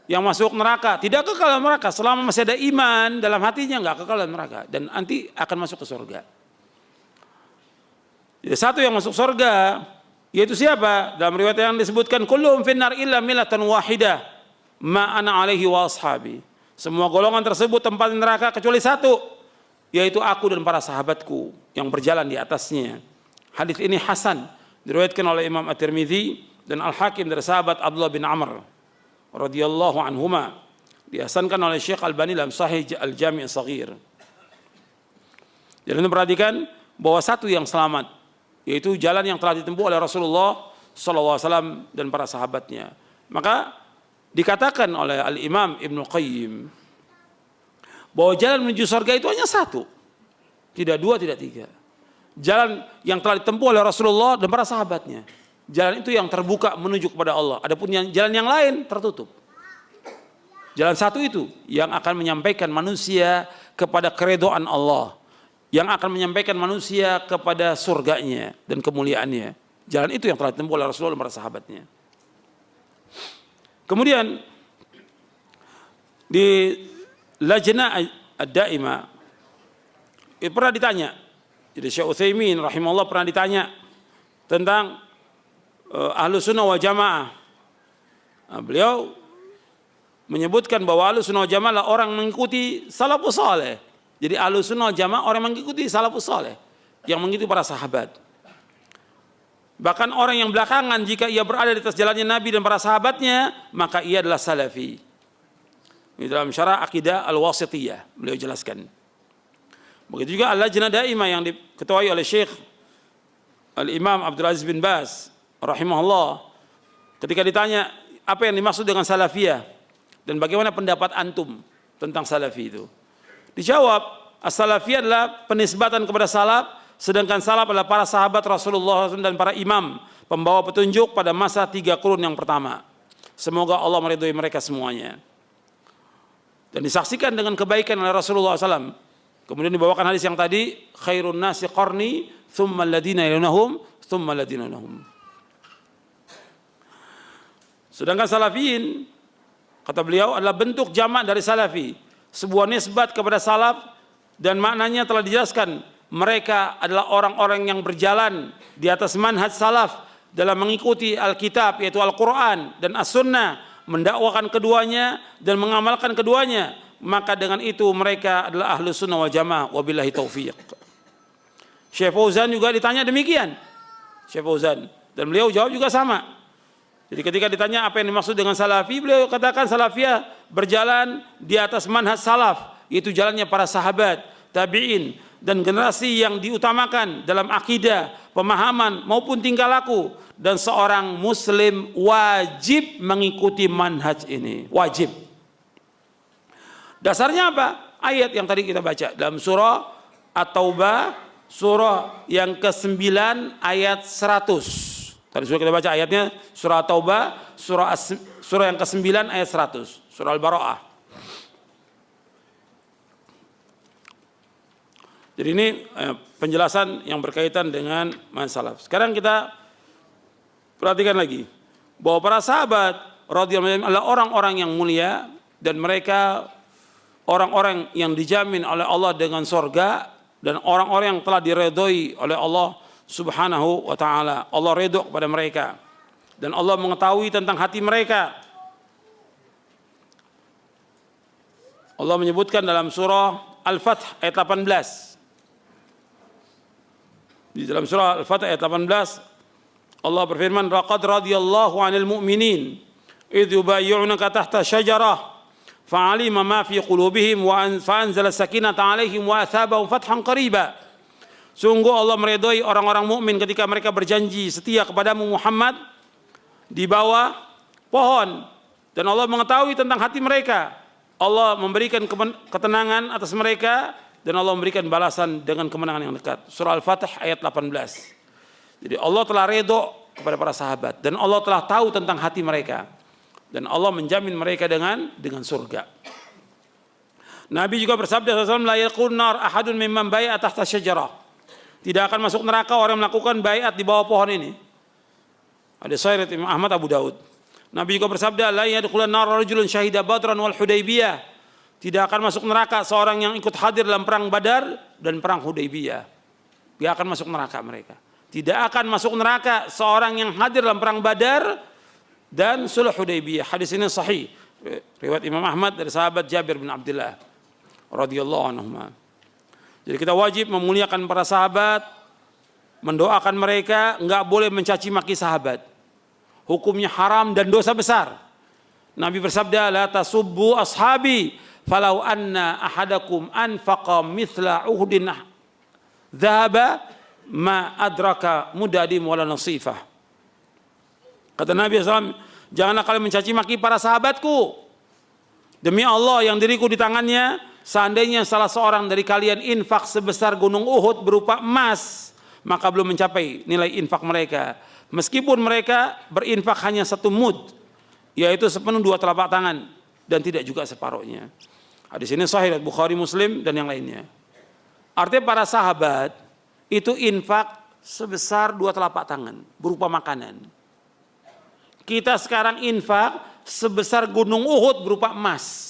yang masuk neraka tidak kekal dalam neraka selama masih ada iman dalam hatinya, enggak kekal dalam neraka dan nanti akan masuk ke surga. Jadi 1 yang masuk surga yaitu siapa? Dalam riwayat yang disebutkan kullum finnar illa millatan wahidah ma ana alaihi wa ashabi. Semua golongan tersebut tempat neraka kecuali 1, yaitu aku dan para sahabatku yang berjalan di atasnya. Hadis ini hasan, diriwayatkan oleh Imam At-Tirmidzi dan Al-Hakim dari sahabat Abdullah bin Amr radhiyallahu anhuma. Dihasankan oleh Syekh Al-Albani dalam Sahih Al-Jami' As-Shaghir. Jadi perhatikan bahwa 1 yang selamat, yaitu jalan yang telah ditempuh oleh Rasulullah SAW dan para sahabatnya. Maka dikatakan oleh Al-Imam Ibnu Qayyim bahwa jalan menuju surga itu hanya 1, tidak 2, tidak 3. Jalan yang telah ditempuh oleh Rasulullah dan para sahabatnya. Jalan itu yang terbuka menuju kepada Allah. Adapun jalan yang lain tertutup. Jalan 1 itu yang akan menyampaikan manusia kepada keridhaan Allah, yang akan menyampaikan manusia kepada surganya dan kemuliaannya. Jalan itu yang telah ditempuh oleh Rasulullah dan para sahabatnya. Kemudian di Lajnah Ad-Daimah pernah ditanya, jadi Syekh Utsaimin rahimahullah pernah ditanya tentang Ahlus Sunnah wal Jamaah. Nah, beliau menyebutkan bahwa Ahlus Sunnah wal Jamaah adalah orang mengikuti salafus saleh. Jadi Ahlus Sunnah wal Jamaah orang mengikuti salafus saleh, yang mengikuti para sahabat. Bahkan orang yang belakangan jika ia berada di atas jalannya Nabi dan para sahabatnya, maka ia adalah salafi. Ini dalam syarah Aqidah Al-Wasithiyah beliau jelaskan. Begitu juga Al-Lajnah Daimah yang diketuai oleh Syekh Al-Imam Abdul Aziz bin Baz rahimahullah, ketika ditanya apa yang dimaksud dengan salafiyah dan bagaimana pendapat antum tentang salafi itu, dijawab as-salafiyah adalah penisbatan kepada salaf, sedangkan salaf adalah para sahabat Rasulullah SAW dan para imam pembawa petunjuk pada masa 3 qurun yang pertama. Semoga Allah meridhai mereka semuanya. Dan disaksikan dengan kebaikan oleh Rasulullah SAW. Kemudian dibawakan hadis yang tadi, khairun nasi qarni thumma alladhina yalunahum thumma alladhina yalunahum. Sedangkan salafiyin, kata beliau, adalah bentuk jamak dari salafi, sebuah nisbat kepada salaf, dan maknanya telah dijelaskan. Mereka adalah orang-orang yang berjalan di atas manhaj salaf dalam mengikuti Alkitab, yaitu Al-Quran dan As-Sunnah, mendakwakan keduanya dan mengamalkan keduanya. Maka dengan itu mereka adalah Ahlus Sunnah wal Jamaah, wabillahi taufiq. Syekh Fauzan juga ditanya demikian, Syekh Fauzan, dan beliau jawab juga sama. Jadi ketika ditanya apa yang dimaksud dengan salafi, beliau katakan salafiyah berjalan di atas manhaj salaf, yaitu jalannya para sahabat, tabi'in, dan generasi yang diutamakan dalam akidah, pemahaman maupun tingkah laku. Dan seorang muslim wajib mengikuti manhaj ini, wajib. Dasarnya apa? Ayat yang tadi kita baca dalam surah At-Taubah, surah yang ke-9 ayat 100. Tadi sudah kita baca ayatnya, surah At-Taubah, surah yang ke-9 ayat 100, surah Al-Bara'ah. Jadi ini penjelasan yang berkaitan dengan manhaj salaf. Sekarang kita perhatikan lagi bahwa para sahabat radhiyallahu anhum adalah orang-orang yang mulia, dan mereka orang-orang yang dijamin oleh Allah dengan surga, dan orang-orang yang telah diredhoi oleh Allah Subhanahu wa taala. Allah redha kepada mereka dan Allah mengetahui tentang hati mereka. Allah menyebutkan dalam surah Al-Fath ayat 18. Di dalam surah Al-Fath ayat 18 Allah berfirman, laqad radiyallahu 'anil mu'minin idh yubayyi'unaka tahta syajarah fa'alima ma fi qulubihim wa anzala sakinata 'alaihim wa athabahum fathan qariba. Sungguh Allah meridhai orang-orang mukmin ketika mereka berjanji setia kepadamu Muhammad di bawah pohon, dan Allah mengetahui tentang hati mereka. Allah memberikan ketenangan atas mereka, dan Allah memberikan balasan dengan kemenangan yang dekat. Surah Al-Fatih ayat 18. Jadi Allah telah redha kepada para sahabat, dan Allah telah tahu tentang hati mereka, dan Allah menjamin mereka dengan surga. Nabi juga bersabda sallallahu alaihi wasallam, la yaqul ahadun mimman bai'a tahta syajarah. Tidak akan masuk neraka orang yang melakukan baiat di bawah pohon ini. Ada riwayat Imam Ahmad, Abu Daud. Nabi juga bersabda, la yadkhulun nar rajulun syahida badran wal hudaybiyah. Tidak akan masuk neraka seorang yang ikut hadir dalam perang Badar dan perang Hudaybiyah. Dia akan masuk neraka mereka. Tidak akan masuk neraka seorang yang hadir dalam perang Badar dan sulh Hudaybiyah. Hadis ini sahih, riwayat Imam Ahmad dari sahabat Jabir bin Abdullah radhiyallahu anhu. Jadi kita wajib memuliakan para sahabat, mendoakan mereka, enggak boleh mencaci maki sahabat. Hukumnya haram dan dosa besar. Nabi bersabda, la tasubbu ashabi falau anna ahadakum anfaqa mithla uhdin dhahaba ma adraka mudadim wala nasifah. Kata Nabi SAW, janganlah kalian mencaci maki para sahabatku. Demi Allah yang diriku di tangannya, seandainya salah seorang dari kalian infak sebesar gunung Uhud berupa emas, maka belum mencapai nilai infak mereka. Meskipun mereka berinfak hanya 1 mud, yaitu sepenuh 2 telapak tangan, dan tidak juga separuhnya. Hadis ini sahih Bukhari, Muslim, dan yang lainnya. Artinya para sahabat itu infak sebesar 2 telapak tangan berupa makanan. Kita sekarang infak sebesar gunung Uhud berupa emas.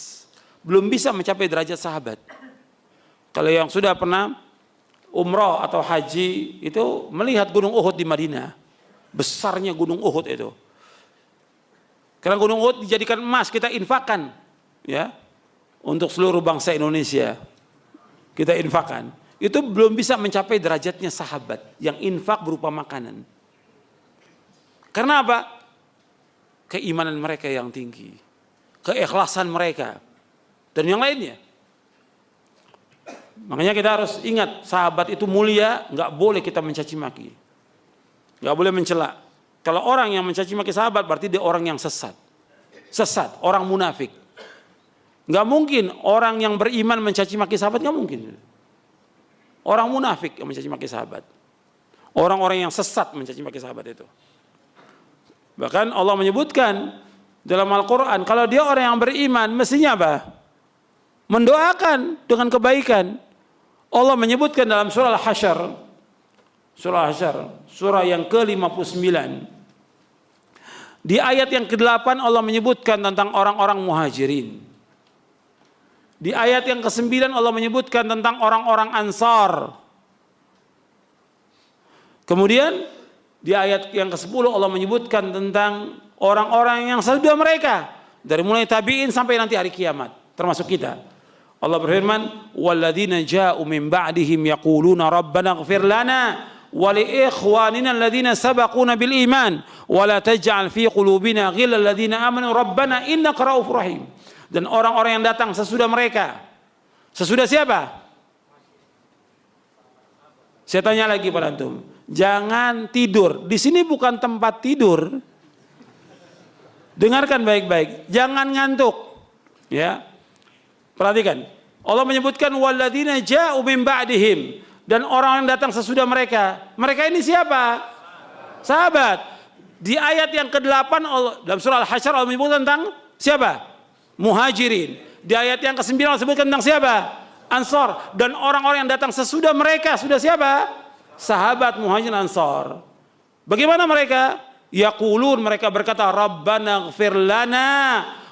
Belum bisa mencapai derajat sahabat. Kalau yang sudah pernah umroh atau haji itu melihat gunung Uhud di Madinah. Besarnya gunung Uhud itu. Karena gunung Uhud dijadikan emas, kita infakkan ya untuk seluruh bangsa Indonesia. Kita infakkan. Itu belum bisa mencapai derajatnya sahabat yang infak berupa makanan. Karena apa? Keimanan mereka yang tinggi, keikhlasan mereka, dan yang lainnya. Makanya kita harus ingat, sahabat itu mulia, nggak boleh kita mencaci maki, nggak boleh mencela. Kalau orang yang mencaci maki sahabat berarti dia orang yang sesat, orang munafik. Nggak mungkin orang yang beriman mencaci maki sahabat, nggak mungkin. Orang munafik yang mencaci maki sahabat, orang-orang yang sesat mencaci maki sahabat itu. Bahkan Allah menyebutkan dalam Al-Quran, kalau dia orang yang beriman, mestinya apa? Mendoakan dengan kebaikan. Allah menyebutkan dalam surah Al-Hasyr, surah yang ke-59. Di ayat yang ke-8 Allah menyebutkan tentang orang-orang muhajirin. Di ayat yang ke-9 Allah menyebutkan tentang orang-orang Ansar. Kemudian di ayat yang ke-10 Allah menyebutkan tentang orang-orang yang sesudah mereka. Dari mulai tabi'in sampai nanti hari kiamat. Termasuk kita. Allah berfirman, وَالَّذِينَ جَاءُوا مِنْ بَعْدِهِمْ يَقُولُونَ رَبَّنَا اغْفِرْ لَنَا وَلِإِخْوَانِنَا الَّذِينَ سَبَقُونَ بِالْإِيمَانِ وَلَا تَجْعَلْ فِي قُلُوبِنَا غِلًّا لِلَّذِينَ آمَنُوا رَبَّنَا إِنَّكَ رَءُوفٌ رَحِيمٌ. Dan orang-orang yang datang sesudah mereka. Sesudah siapa? Saya tanya lagi pada antum. Jangan tidur. Di sini bukan tempat tidur. Dengarkan baik-baik. Jangan ngantuk. Ya. Perhatikan. Allah menyebutkan walladzina ja'u min ba'dihim, dan orang yang datang sesudah mereka. Mereka ini siapa? Sahabat. Di ayat yang ke-8 Allah, dalam surah Al-Hasyr Allah menyebutkan tentang siapa? Muhajirin. Di ayat yang ke-9 Allah sebutkan tentang siapa? Ansar. Dan orang-orang yang datang sesudah mereka sudah siapa? Sahabat Muhajirin Ansar. Bagaimana mereka? Yaqulun, mereka berkata, Rabbana ighfir lana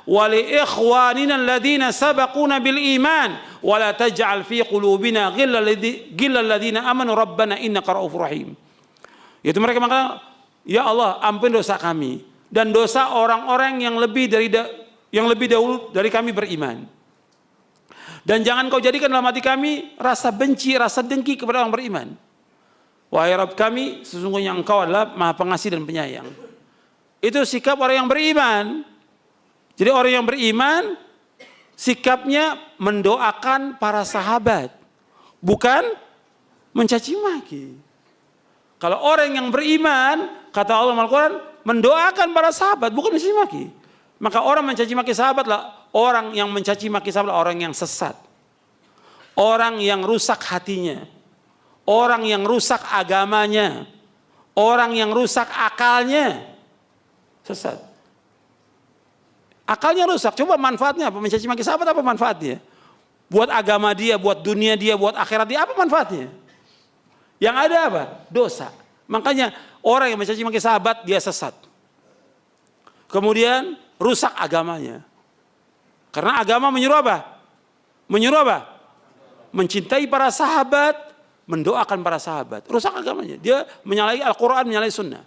wa li ikhwanina alladhina sabaquna bil iman wa la taj'al fi qulubina ghillal ladzina amanu rabbana innaka ra'ufur rahim. Yaitu mereka mengatakan, ya Allah, ampun dosa kami dan dosa orang-orang yang lebih dahulu dari kami beriman. Dan jangan kau jadikan dalam hati kami rasa benci, rasa dengki kepada orang beriman. Wahai Rabb kami, sesungguhnya Engkau adalah Maha Pengasih dan Penyayang. Itu sikap orang yang beriman. Jadi orang yang beriman sikapnya mendoakan para sahabat, bukan mencaci maki. Kalau orang yang beriman, kata Allah Al-Quran, mendoakan para sahabat, bukan mencaci maki. Maka orang mencaci maki sahabatlah orang yang mencaci maki sahabat, orang yang sesat, orang yang rusak hatinya, orang yang rusak agamanya, orang yang rusak akalnya, sesat. Akalnya rusak. Coba manfaatnya apa? Mencaci maki sahabat apa manfaatnya? Buat agama dia, buat dunia dia, buat akhirat dia, apa manfaatnya? Yang ada apa? Dosa. Makanya orang yang mencaci maki sahabat dia sesat. Kemudian rusak agamanya. Karena agama menyuruh apa? Menyuruh apa? Mencintai para sahabat, mendoakan para sahabat. Rusak agamanya. Dia menyalahi Al-Quran, menyalahi Sunnah.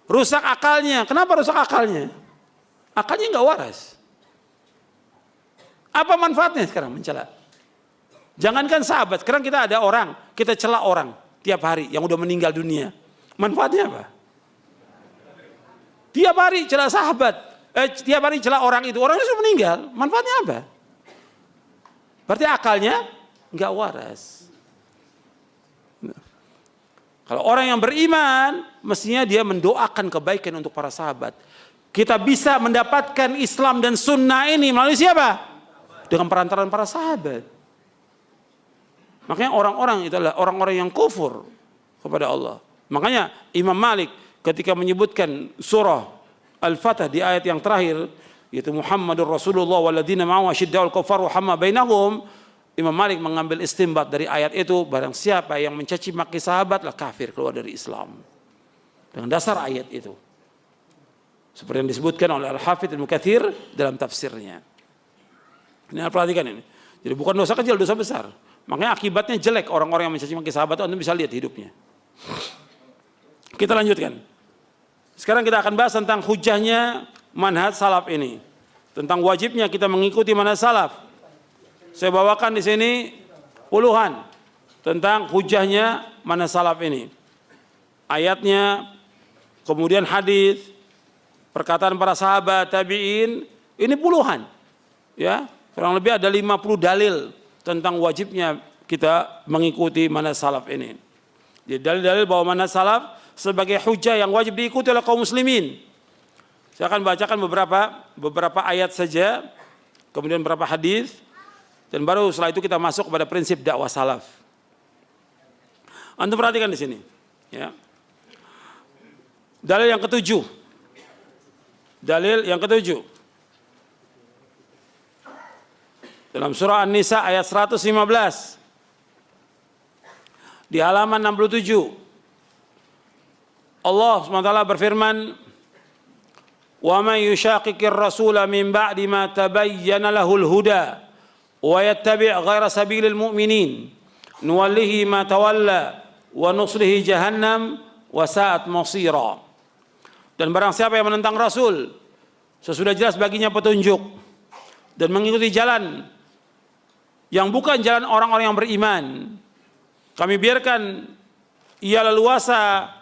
Rusak akalnya. Kenapa rusak akalnya? Akalnya nggak waras. Apa manfaatnya sekarang mencela? Jangankan sahabat, sekarang kita ada orang, kita cela orang tiap hari yang udah meninggal dunia. Manfaatnya apa? Tiap hari cela sahabat, tiap hari cela orang itu, orangnya sudah meninggal. Manfaatnya apa? Berarti akalnya nggak waras. Kalau orang yang beriman, mestinya dia mendoakan kebaikan untuk para sahabat. Kita bisa mendapatkan Islam dan Sunnah ini melalui siapa? Dengan perantaraan para sahabat. Makanya orang-orang itu adalah orang-orang yang kufur kepada Allah. Makanya Imam Malik ketika menyebutkan surah Al-Fatah di ayat yang terakhir, yaitu Muhammadur Rasulullah walladzina ma'ahu asyidda'ul kuffar rahamah bainahum, Imam Malik mengambil istimbat dari ayat itu, barang siapa yang mencaci maki sahabat lah kafir, keluar dari Islam. Dengan dasar ayat itu. Seperti yang disebutkan oleh Al-Hafidz Ibnu Katsir dalam tafsirnya. Ini perhatikan ini. Jadi bukan dosa kecil, dosa besar. Makanya akibatnya jelek orang-orang yang mencaci maki sahabat, Anda bisa lihat hidupnya. Kita lanjutkan. Sekarang kita akan bahas tentang hujahnya manhaj salaf ini. Tentang wajibnya kita mengikuti manhaj salaf. Saya bawakan di sini puluhan tentang hujahnya manhaj salaf ini. Ayatnya, kemudian hadis, perkataan para sahabat, tabi'in, ini puluhan. Ya, kurang lebih ada 50 dalil tentang wajibnya kita mengikuti manhaj salaf ini. Jadi dalil-dalil bahwa manhaj salaf sebagai hujah yang wajib diikuti oleh kaum muslimin. Saya akan bacakan beberapa ayat saja, kemudian beberapa hadis, dan baru setelah itu kita masuk kepada prinsip dakwah salaf. Anda perhatikan di sini, ya. Dalil yang ketujuh. Dalil yang ketujuh. Dalam surah An-Nisa ayat 115. Di halaman 67. Allah SWT berfirman, "Wa may yushaqiqir rasula min ba'di ma tabayyana lahul huda wa yattabi' ghaira sabilil mu'minin nuwallihi ma tawalla wa nuslihi jahannam wa sa'at masira." Dan barang siapa yang menentang Rasul sesudah jelas baginya petunjuk dan mengikuti jalan yang bukan jalan orang-orang yang beriman, kami biarkan ia leluasa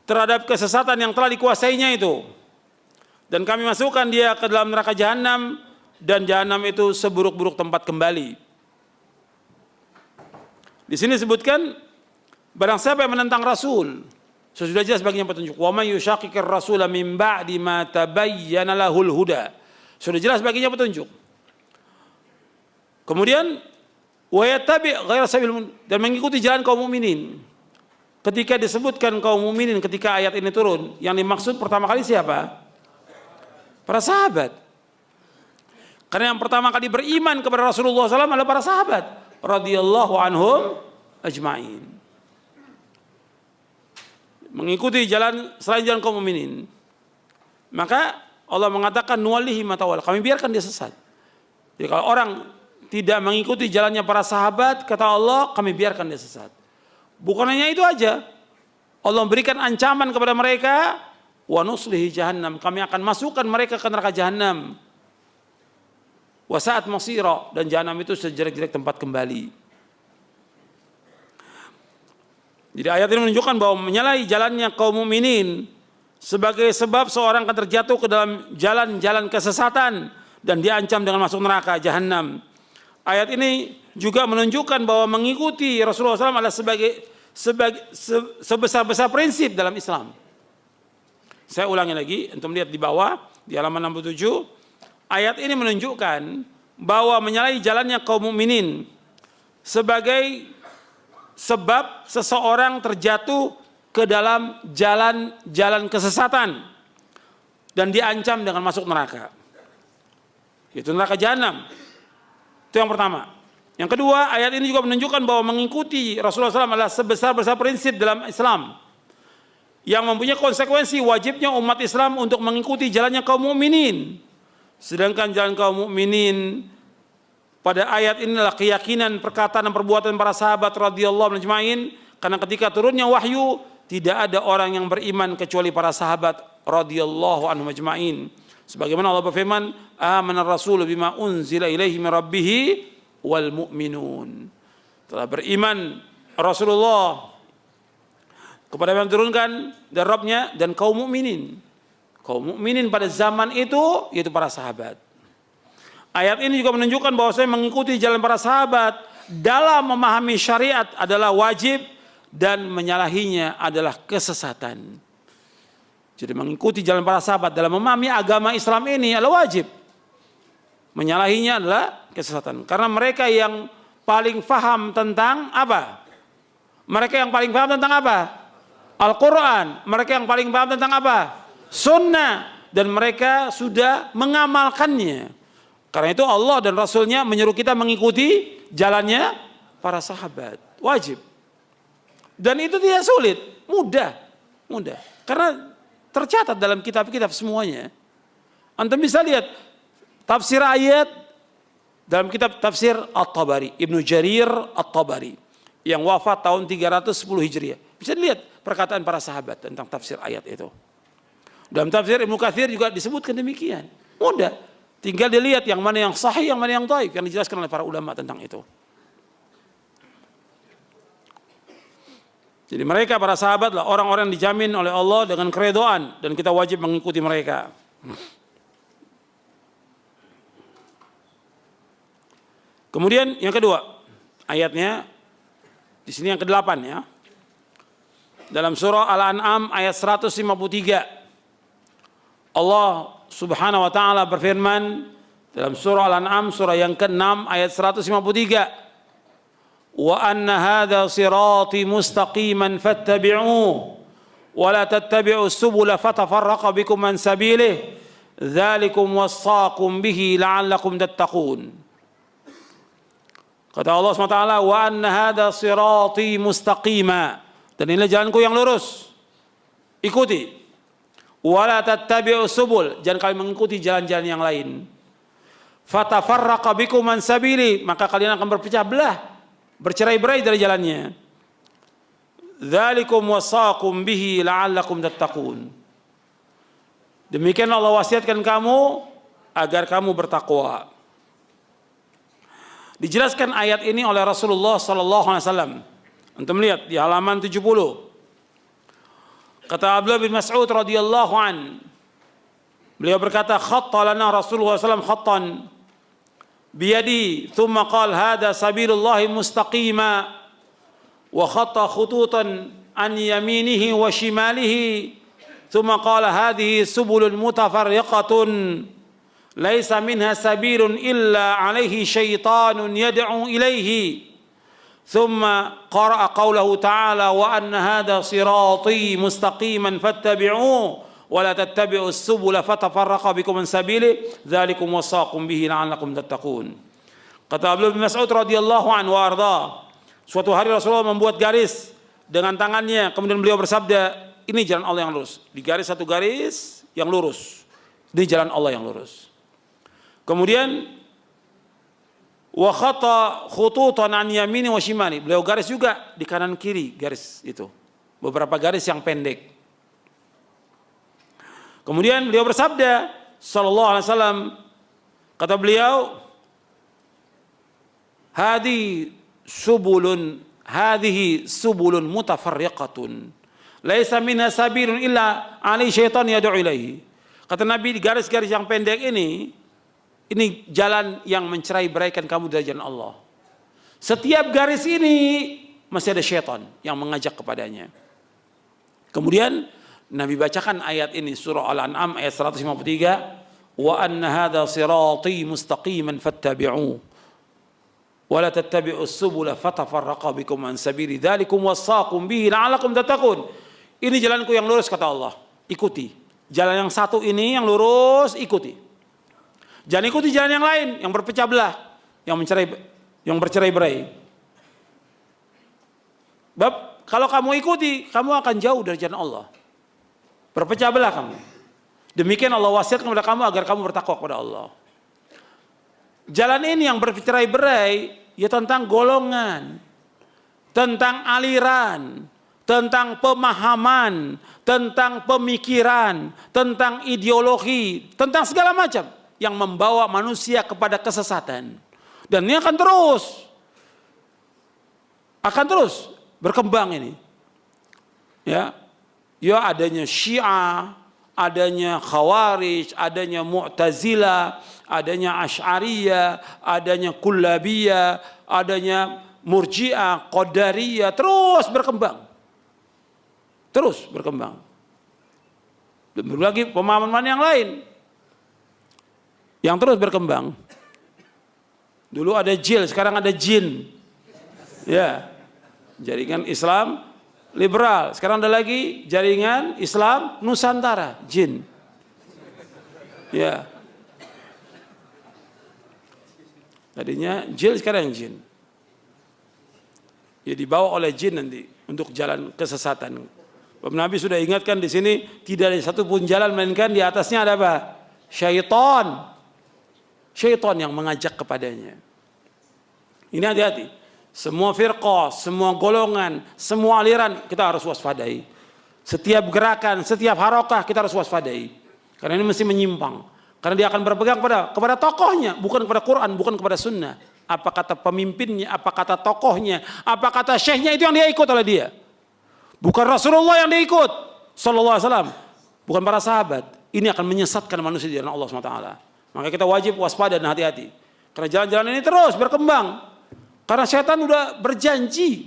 terhadap kesesatan yang telah dikuasainya itu, dan kami masukkan dia ke dalam neraka jahanam, dan jahanam itu seburuk-buruk tempat kembali. Di sini disebutkan barang siapa yang menentang Rasul sesudah jelas baginya petunjuk, wa may yushaqiqir rasula min ba'di ma tabayyana lahul huda, sudah jelas baginya petunjuk, kemudian wa yattabi' ghaira sabilil, dan mengikuti jalan kaum mukminin. Ketika disebutkan kaum mukminin ketika ayat ini turun, yang dimaksud pertama kali siapa? Para sahabat. Karena yang pertama kali beriman kepada Rasulullah SAW adalah para sahabat radhiyallahu anhum ajma'in. Mengikuti jalan selain jalan kaum mukminin. Maka Allah mengatakan nuwallihi ma tawalla, kami biarkan dia sesat. Jadi kalau orang tidak mengikuti jalannya para sahabat, kata Allah, kami biarkan dia sesat. Bukan hanya itu aja, Allah memberikan ancaman kepada mereka, wa nuslihi jahannam, kami akan masukkan mereka ke neraka jahannam, wa sa'at masira, dan jahannam itu sejelek-jelek tempat kembali. Jadi ayat ini menunjukkan bahwa menyalahi jalannya kaum mukminin sebagai sebab seorang akan terjatuh ke dalam jalan-jalan kesesatan dan diancam dengan masuk neraka jahannam. Ayat ini juga menunjukkan bahwa mengikuti Rasulullah SAW adalah sebesar-besar prinsip dalam Islam. Saya ulangi lagi, untuk melihat di bawah, di halaman 67, ayat ini menunjukkan bahwa menyalahi jalannya kaum mukminin sebagai sebab seseorang terjatuh ke dalam jalan-jalan kesesatan dan diancam dengan masuk neraka. Itu neraka jahanam. Itu yang pertama. Yang kedua, ayat ini juga menunjukkan bahwa mengikuti Rasulullah SAW adalah sebesar-besar prinsip dalam Islam yang mempunyai konsekuensi wajibnya umat Islam untuk mengikuti jalannya kaum mukminin. Sedangkan jalan kaum mukminin pada ayat ini adalah keyakinan, perkataan dan perbuatan para sahabat radhiyallahu anhum ajma'in, karena ketika turunnya wahyu tidak ada orang yang beriman kecuali para sahabat radhiyallahu anhum ajma'in. Sebagaimana Allah berfirman, "Amanar rasulu bima unzila ilaihi min rabbih wal mu'minun." Telah beriman Rasulullah kepada yang diturunkan dari Rabbnya dan kaum mukminin. Kaum mukminin pada zaman itu yaitu para sahabat. Ayat ini juga menunjukkan bahwa saya mengikuti jalan para sahabat dalam memahami syariat adalah wajib dan menyalahinya adalah kesesatan. Jadi mengikuti jalan para sahabat dalam memahami agama Islam ini adalah wajib. Menyalahinya adalah kesesatan. Karena mereka yang paling faham tentang apa? Mereka yang paling paham tentang apa? Al-Quran. Mereka yang paling paham tentang apa? Sunnah. Dan mereka sudah mengamalkannya. Karena itu Allah dan Rasulnya menyuruh kita mengikuti jalannya para sahabat. Wajib. Dan itu tidak sulit, mudah. Karena tercatat dalam kitab-kitab semuanya. Antum bisa lihat tafsir ayat dalam kitab tafsir At-Tabari, Ibnu Jarir At-Tabari yang wafat tahun 310 Hijriah. Bisa dilihat perkataan para sahabat tentang tafsir ayat itu. Dalam tafsir Ibnu Katsir juga disebutkan demikian. Mudah. Tinggal dilihat yang mana yang sahih, yang mana yang dhaif, yang dijelaskan oleh para ulama tentang itu. Jadi mereka para sahabat lah orang-orang yang dijamin oleh Allah dengan keredoan dan kita wajib mengikuti mereka. Kemudian yang kedua, ayatnya di sini yang ke-8 ya. Dalam surah Al-An'am ayat 153. Allah Subhanahu wa taala berfirman dalam surah Al-An'am surah yang ke-6 ayat 153. Wa anna hadha sirati mustaqiman fattabi'uhu wa la tattabi'us subula fatafarraqa bikum an sabilihi dzalikum wassaqum bihi la'allakum tattaqun. Kata Allah SWT, wa anna hadha sirati mustaqima, dan inilah jalanku yang lurus, ikuti. Wa la tattabi'us subul, jangan kalian mengikuti jalan-jalan yang lain. Fatafarraqa bikum an sabili, maka kalian akan berpecah belah, bercerai-berai dari jalannya. Dzalikum wasaqum bihi la'allakum tattaqun. Demikian Allah wasiatkan kamu agar kamu bertakwa. Dijelaskan ayat ini oleh Rasulullah sallallahu alaihi wasallam. Antum lihat di halaman 70. Kata Abdullah bin Mas'ud radhiyallahu an, beliau berkata, khatta lana Rasulullah sallallahu alaihi wasallam khattan biyadi thumma qala hada sabilullahi mustaqima wa khatta khututan an yaminihi wa shimalihi thumma qala hadhihi subulun mutafarriqatun laisa minha sabilun illa alaihi syaitanun yad'u ilaihi thumma qara'a qawlahu ta'ala wa anna hadha sirati mustaqiman fattabi'uhu wa la tattabi'us subula fatafarraqa bikum an sabili dzalikum wasaqum bihi la'allakum tattaqun. Kata Abdullah bin Mas'ud radhiyallahu anhu wa arda, suatu hari Rasulullah membuat garis dengan tangannya, kemudian beliau bersabda, ini jalan Allah yang lurus. Di garis satu garis yang lurus, ini jalan Allah yang lurus. Kemudian wa khata khututan an yamini wa shimali, beliau garis juga di kanan kiri garis itu, beberapa garis yang pendek. Kemudian beliau bersabda sallallahu alaihi wasallam, kata beliau, hadhihi subulun mutafarriqatun laisa minha sabilun illa alaihi syaitan yad'u ilaihi. Kata Nabi, di garis-garis yang pendek ini jalan yang mencerai-beraikan kamu dari jalan Allah. Setiap garis ini masih ada syaitan yang mengajak kepadanya. Kemudian Nabi bacakan ayat ini, surah Al-An'am ayat 153, wa anna hadha sirati mustaqiman fattabi'uhu wa la tattabi'us subula fatafarraqa bikum an sabili dzalikum wassaqum bihi la'allakum tattaqun. Ini jalanku yang lurus, kata Allah, ikuti. Jalan yang satu ini yang lurus, ikuti. Jangan ikuti jalan yang lain yang berpecah belah, yang bercerai-berai. Bab, kalau kamu ikuti, kamu akan jauh dari jalan Allah. Berpecah belah kamu. Demikian Allah wasiatkan kepada kamu agar kamu bertakwa kepada Allah. Jalan ini yang bercerai-berai ya tentang golongan, tentang aliran, tentang pemahaman, tentang pemikiran, tentang ideologi, tentang segala macam yang membawa manusia kepada kesesatan. Dan ini akan terus berkembang ini. Ya adanya Syiah, adanya Khawarij, adanya Mu'tazilah, adanya Asy'ariyah, adanya Kullabiyah, adanya Murji'ah, Qadariyah, terus berkembang. Dan berbagai pemahaman yang lain yang terus berkembang. Dulu ada jil, sekarang ada jin. Ya, jaringan Islam liberal, sekarang ada lagi jaringan Islam Nusantara, jin. Ya. Tadinya jil, sekarang jin. Ya dibawa oleh jin nanti untuk jalan kesesatan. Nabi sudah ingatkan di sini tidak ada satu pun jalan melainkan di atasnya ada apa? Syaitan. Syaitan yang mengajak kepadanya. Ini hati-hati. Semua firqah, semua golongan, semua aliran kita harus waspadai. Setiap gerakan, setiap harokah kita harus waspadai. Karena ini mesti menyimpang. Karena dia akan berpegang kepada tokohnya, bukan kepada Quran, bukan kepada sunnah. Apa kata pemimpinnya, apa kata tokohnya, apa kata syekhnya, itu yang dia ikut oleh dia. Bukan Rasulullah yang dia ikut, sallallahu alaihi wasallam. Bukan para sahabat. Ini akan menyesatkan manusia di jalan Allah SWT. Maka kita wajib waspada dan hati-hati. Karena jalan-jalan ini terus berkembang. Karena syaitan udah berjanji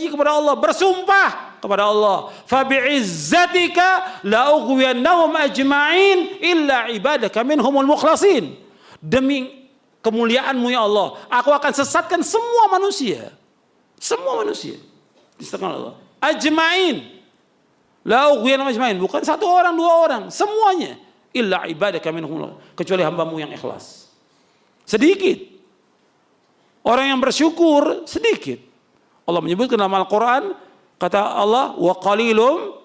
kepada Allah, bersumpah kepada Allah. Fabi'izzatika la'ughwiyannahum ajma'in illa ibadaka minhumul mukhlasin. Demi kemuliaanmu ya Allah, aku akan sesatkan semua manusia. Semua manusia. Disesatkan Allah. Ajma'in. La'ughwiyannahum ajma'in. Bukan satu orang, dua orang. Semuanya. Illa ibadaka minhumul. Kecuali hambamu yang ikhlas. Sedikit. Orang yang bersyukur sedikit. Allah menyebutkan dalam Al-Quran, kata Allah, wa qalilum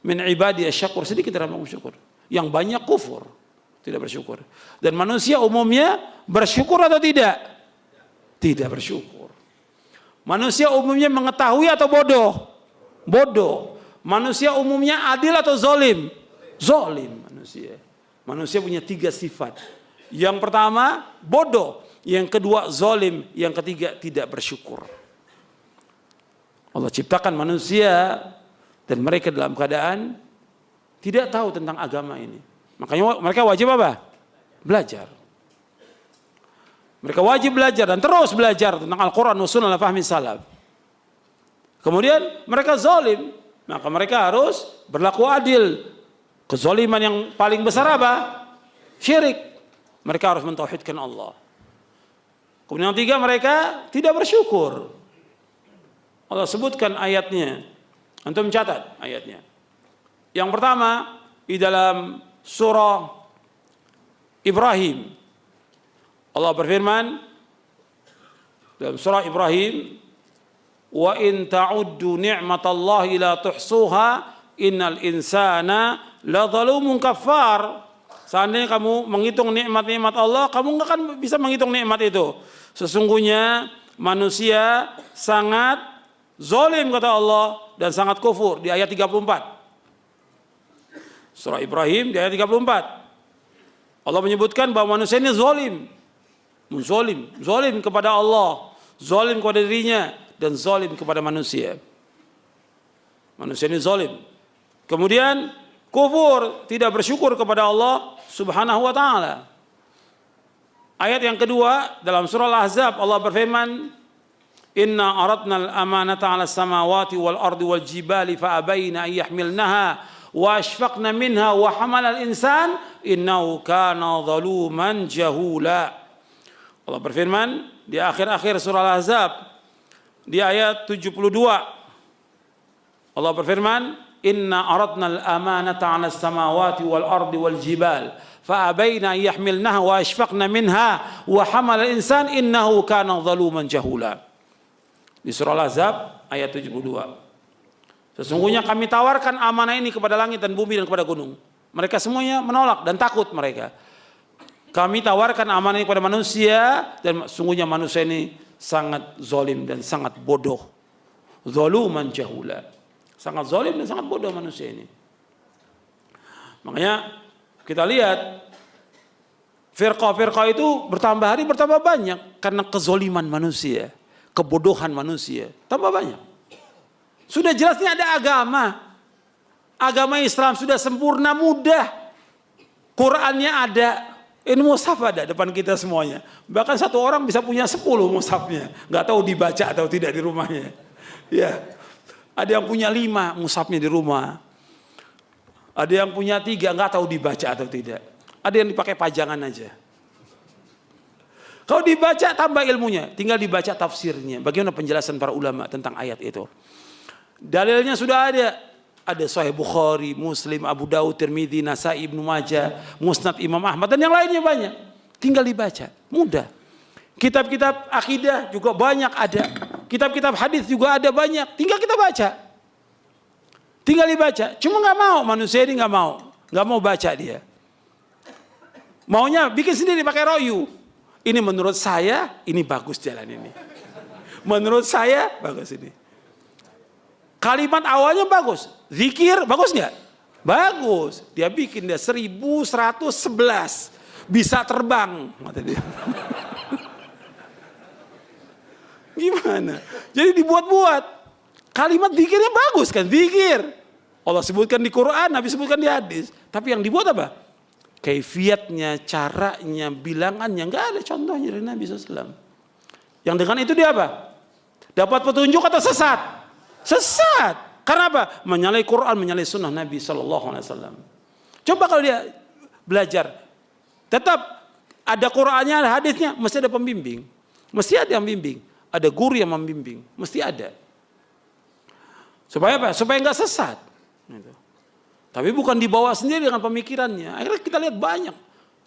min ibadi asyakur. Sedikit dalam bersyukur. Yang banyak kufur, tidak bersyukur. Dan manusia umumnya bersyukur atau tidak? Tidak bersyukur. Manusia umumnya mengetahui atau bodoh? Bodoh. Manusia umumnya adil atau zalim? Zalim manusia. Manusia punya 3 sifat. Yang pertama, bodoh. Yang kedua, zalim. Yang ketiga, tidak bersyukur. Allah ciptakan manusia dan mereka dalam keadaan tidak tahu tentang agama ini. Makanya mereka wajib apa? Belajar. Mereka wajib belajar dan terus belajar tentang Al-Quran wa sunnah ala fahmi salaf. Kemudian mereka zalim, maka mereka harus berlaku adil. Kezaliman yang paling besar apa? Syirik. Mereka harus mentauhidkan Allah. Kemudian yang tiga, mereka tidak bersyukur. Allah sebutkan ayatnya. Antum catat ayatnya. Yang pertama di dalam surah Ibrahim. Allah berfirman dalam surah Ibrahim, "Wa in ta'uddu ni'matallahi la tuhsuha innal insana la zalumun kafar." Seandainya kamu menghitung nikmat-nikmat Allah, kamu nggak akan bisa menghitung nikmat itu. Sesungguhnya manusia sangat zalim kata Allah dan sangat kufur di ayat 34. Surah Ibrahim di ayat 34. Allah menyebutkan bahwa manusia ini zalim. Zalim kepada Allah, zalim kepada dirinya dan zalim kepada manusia. Manusia ini zalim. Kemudian kufur, tidak bersyukur kepada Allah Subhanahu wa taala. Ayat yang kedua dalam surah Al-Ahzab Allah berfirman, "Inna aradna al-amanata 'ala as-samawati wal ardi wal jibali fa abaina an yahmilnaha wa ashfaqna minha wa hamala al-insan innahu kana zaluman jahula." Allah berfirman di akhir-akhir surah Al-Ahzab di ayat 72. Allah berfirman, "Inna aradna al-amanata 'ala as-samawati wal ardi wal jibal fa abaina yahmilnaha wa ashfaqna minha wa hamala al-insan innahu kana zaluman jahula." Di surah Al-Ahzab ayat 72. Sesungguhnya kami tawarkan amanah ini kepada langit dan bumi dan kepada gunung. Mereka semuanya menolak dan takut mereka. Kami tawarkan amanah ini kepada manusia dan sungguhnya manusia ini sangat zalim dan sangat bodoh. Zaluman jahula. Sangat zalim dan sangat bodoh manusia ini. Makanya kita lihat firqah-firqah itu bertambah hari bertambah banyak karena kezaliman manusia, kebodohan manusia tambah banyak. Sudah jelasnya ada agama. Agama Islam sudah sempurna, mudah. Qurannya ada. Ini mushaf ada depan kita semuanya. Bahkan satu orang bisa punya 10 mushafnya. Nggak tahu dibaca atau tidak di rumahnya. Ya. Ada yang punya 5 mushafnya di rumah. Ada yang punya 3 nggak tahu dibaca atau tidak. Ada yang dipakai pajangan aja. Kalau dibaca tambah ilmunya. Tinggal dibaca tafsirnya. Bagaimana penjelasan para ulama tentang ayat itu. Dalilnya sudah ada. Ada Sahih Bukhari, Muslim, Abu Daud, Tirmidzi, Nasai, Ibnu Majah, Musnad Imam Ahmad dan yang lainnya banyak. Tinggal dibaca, mudah. Kitab-kitab akidah juga banyak ada. Kitab-kitab hadis juga ada banyak. Tinggal kita baca. Tinggal dibaca. Cuma nggak mau, manusia ini nggak mau baca dia. Maunya bikin sendiri pakai royu. Ini menurut saya, ini bagus jalan ini. Menurut saya, bagus ini. Kalimat awalnya bagus. Zikir, bagus nggak? Bagus. Dia bikin dia 1111. Bisa terbang. Kata dia. Gimana? Jadi dibuat-buat. Kalimat zikirnya bagus kan? Zikir. Allah sebutkan di Quran, Nabi sebutkan di hadis. Tapi yang dibuat apa? Kaifiatnya, caranya, bilangannya. Enggak ada contohnya dari Nabi SAW. Yang dengan itu dia apa? Dapat petunjuk atau sesat? Sesat. Karena apa? Menyalahi Quran, menyalahi sunnah Nabi SAW. Coba kalau dia belajar. Tetap ada Qurannya, ada hadisnya. Mesti ada pembimbing. Mesti ada yang bimbing. Ada guru yang membimbing. Mesti ada. Supaya apa? Supaya enggak sesat. Gitu. Tapi bukan dibawa sendiri dengan pemikirannya. Akhirnya kita lihat banyak.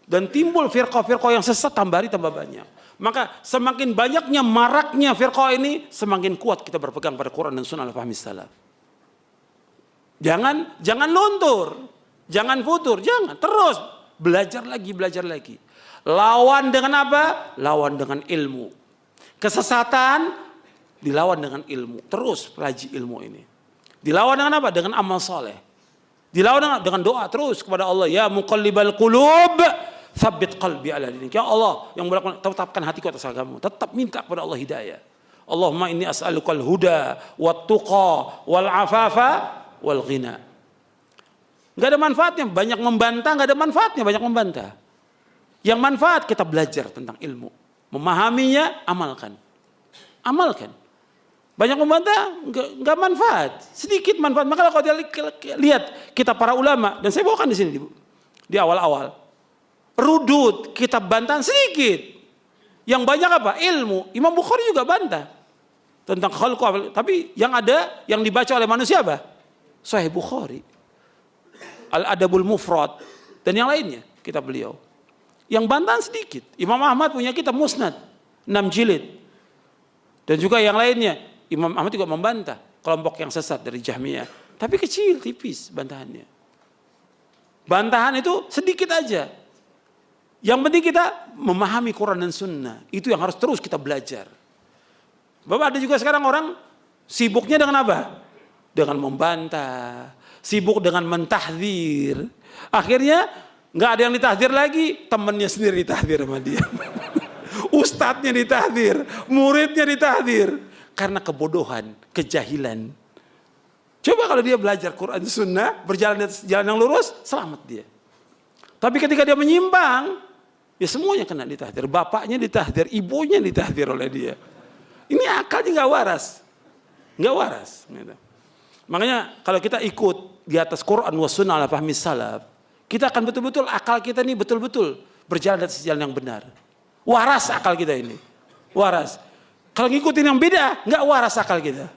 Dan timbul firqah-firqah yang sesat tambah hari tambah banyak. Maka semakin banyaknya maraknya firqah ini, semakin kuat kita berpegang pada Quran dan Sunnah al-Fahmi salaf. Jangan luntur. Jangan futur. Jangan. Terus belajar lagi. Lawan dengan apa? Lawan dengan ilmu. Kesesatan dilawan dengan ilmu. Terus pelajari ilmu ini. Dilawan dengan apa? Dengan amal soleh. Dilawan dengan doa terus kepada Allah. Ya muqallibal qulub, tsabbit qalbi ala dinik. Ya Allah yang tetapkan hatiku atas agamamu. Tetap minta kepada Allah hidayah. Allahumma inni as'alukal huda, wat tuqa, wal afafa, wal ghina. Enggak ada manfaatnya, banyak membantah, enggak ada manfaatnya, banyak membantah. Yang manfaat kita belajar tentang ilmu. Memahaminya, amalkan. Banyak membantah, enggak manfaat. Sedikit manfaat. Maka kalau dia lihat kita para ulama, dan saya bawakan di sini di awal-awal. Rudud, kita bantahan sedikit. Yang banyak apa? Ilmu. Imam Bukhari juga bantah. Tentang khalqu. Tapi yang ada, yang dibaca oleh manusia apa? Sahih Bukhari. Al-Adabul Mufrad. Dan yang lainnya, kitab beliau. Yang bantahan sedikit. Imam Ahmad punya kitab Musnad. 6 jilid. Dan juga yang lainnya. Imam Ahmad juga membantah kelompok yang sesat dari Jahmiyah. Tapi kecil, tipis bantahannya. Bantahan itu sedikit aja. Yang penting kita memahami Quran dan Sunnah. Itu yang harus terus kita belajar. Bapak ada juga sekarang orang sibuknya dengan apa? Dengan membantah. Sibuk dengan mentahdzir. Akhirnya nggak ada yang ditahdzir lagi. Temannya sendiri ditahdzir sama dia. Ustadznya ditahdzir. Muridnya ditahdzir. Karena kebodohan, kejahilan. Coba kalau dia belajar Quran Sunnah, berjalan di jalan yang lurus, selamat dia. Tapi ketika dia menyimpang, ya semuanya kena ditahdzir. Bapaknya ditahdzir, ibunya ditahdzir oleh dia. Ini akalnya nggak waras. Nggak waras. Gitu. Makanya kalau kita ikut di atas Quran wa Sunnah ala fahmi salaf, kita akan betul-betul akal kita ini betul-betul berjalan di atas jalan yang benar. Waras akal kita ini. Waras. Kalau ngikutin yang beda, nggak waras akal kita.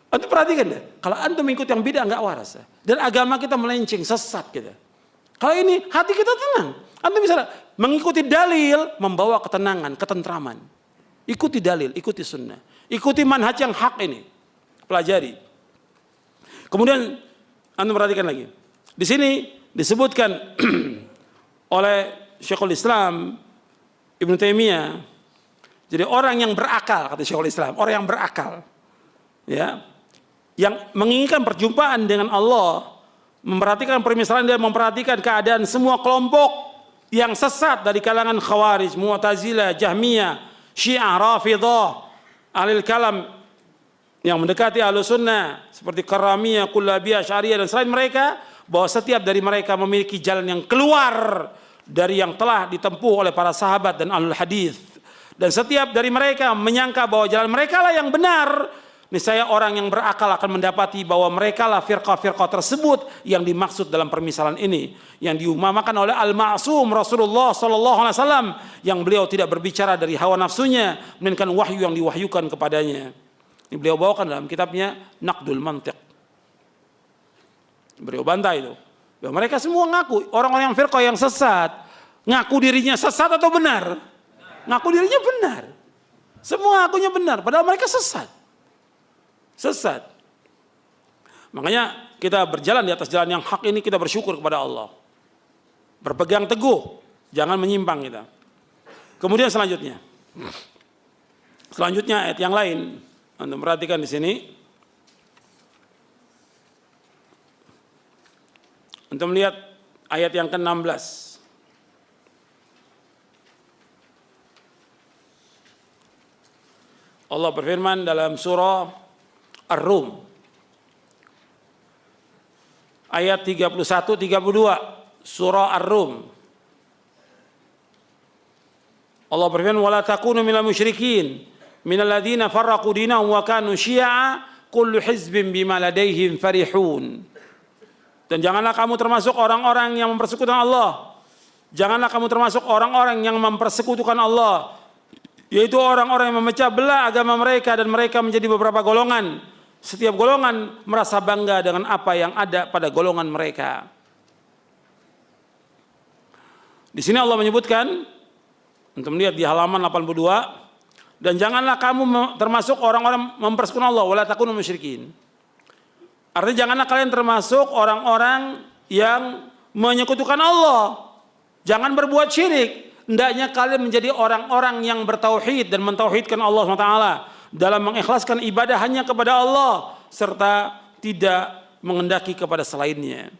Antum perhatikan deh, kalau antum mengikut yang beda nggak waras. Dan agama kita melenceng, sesat kita. Kalau ini hati kita tenang. Antum bisa mengikuti dalil, membawa ketenangan, ketentraman. Ikuti dalil, ikuti sunnah. Ikuti manhaj yang hak ini. Pelajari. Kemudian antum perhatikan lagi. Di sini disebutkan oleh Syekhul Islam Ibnu Taimiyah. Jadi orang yang berakal, kata Syekhul Islam, orang yang berakal, ya, yang menginginkan perjumpaan dengan Allah, memperhatikan permisalan dia, memperhatikan keadaan semua kelompok yang sesat dari kalangan Khawarij, Mu'tazilah, Jahmiyah, Syiah, Rafidhah, Ahlul Kalam yang mendekati Ahlus Sunnah seperti Karamiyah, Kullabiyah, Syariah dan selain mereka, bahwa setiap dari mereka memiliki jalan yang keluar dari yang telah ditempuh oleh para sahabat dan Ahlul Hadis. Dan setiap dari mereka menyangka bahwa jalan mereka lah yang benar. Niscaya orang yang berakal akan mendapati bahwa mereka lah firqah-firqah tersebut yang dimaksud dalam permisalan ini. Yang diumamakan oleh Al-Ma'sum Rasulullah SAW. Yang beliau tidak berbicara dari hawa nafsunya. Melainkan wahyu yang diwahyukan kepadanya. Ini beliau bawakan dalam kitabnya Naqdul Mantiq. Beliau bantah itu. Bahwa mereka semua ngaku. Orang-orang yang firqah yang sesat. Ngaku dirinya sesat atau benar? Ngaku dirinya benar. Semua akunya benar. Padahal mereka sesat. Sesat. Makanya kita berjalan di atas jalan yang hak ini, kita bersyukur kepada Allah. Berpegang teguh, jangan menyimpang kita. Kemudian selanjutnya ayat yang lain. Anda perhatikan di sini. Untuk melihat ayat yang ke-16. Allah berfirman dalam surah Ar-Rum ayat 31-32, surah Ar-Rum. Allah berfirman, "Wala takunu minal musyrikin minal ladzina farraqu dinahum wa kanu syi'a kullu hizbin bima ladaihim farihun." Dan janganlah kamu termasuk orang-orang yang mempersekutukan Allah. Janganlah kamu termasuk orang-orang yang mempersekutukan Allah, yaitu orang-orang yang memecah belah agama mereka dan mereka menjadi beberapa golongan. Setiap golongan merasa bangga dengan apa yang ada pada golongan mereka. Di sini Allah menyebutkan, untuk melihat di halaman 82, dan janganlah kamu termasuk orang-orang mempersekutukan Allah, wala takunu musyrikin. Artinya janganlah kalian termasuk orang-orang yang menyekutukan Allah. Jangan berbuat syirik. Hendaknya kalian menjadi orang-orang yang bertauhid dan mentauhidkan Allah SWT dalam mengikhlaskan ibadah hanya kepada Allah serta tidak mengendaki kepada selainnya.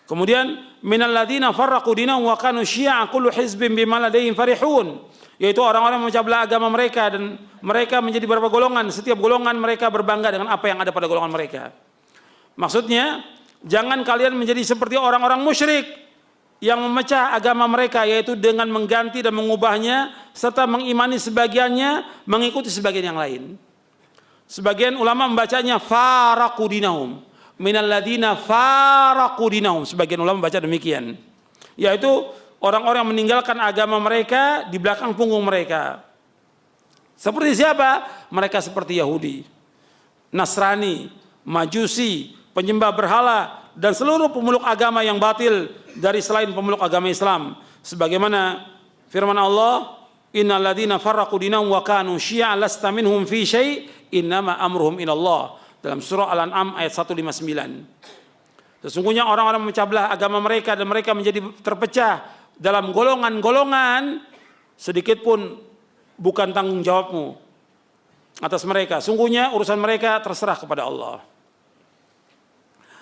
Kemudian minal ladzina farraqu dinahum wa kanu syi'a kullu hizbin bima ladaihim farihun, yaitu orang-orang yang memecah belah agama mereka dan mereka menjadi beberapa golongan, setiap golongan mereka berbangga dengan apa yang ada pada golongan mereka. Maksudnya jangan kalian menjadi seperti orang-orang musyrik yang memecah agama mereka, yaitu dengan mengganti dan mengubahnya serta mengimani sebagiannya, mengikuti sebagian yang lain. Sebagian ulama membacanya faraqu dinahum minal ladzina faraqu dinahum. Sebagian ulama membaca demikian, yaitu orang-orang yang meninggalkan agama mereka di belakang punggung mereka. Seperti siapa? Mereka seperti Yahudi, Nasrani, Majusi, penyembah berhala, dan seluruh pemeluk agama yang batil dari selain pemeluk agama Islam. Sebagaimana firman Allah, innal ladzina farraqu dinahum wa kanu syi'a lasta minhum fi syai' innama amruhum ilallah, dalam surah Al-An'am ayat 159. Sesungguhnya orang-orang memecah belah agama mereka dan mereka menjadi terpecah dalam golongan-golongan, sedikit pun bukan tanggung jawabmu atas mereka. Sungguhnya urusan mereka terserah kepada Allah.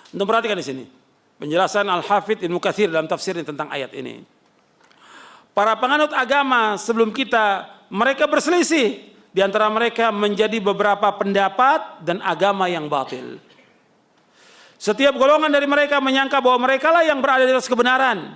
Untuk perhatikan di sini penjelasan Al-Hafidz Ibnu Katsir dalam tafsirnya tentang ayat ini. Para penganut agama sebelum kita, mereka berselisih. Di antara mereka menjadi beberapa pendapat dan agama yang batil. Setiap golongan dari mereka menyangka bahwa mereka lah yang berada di atas kebenaran.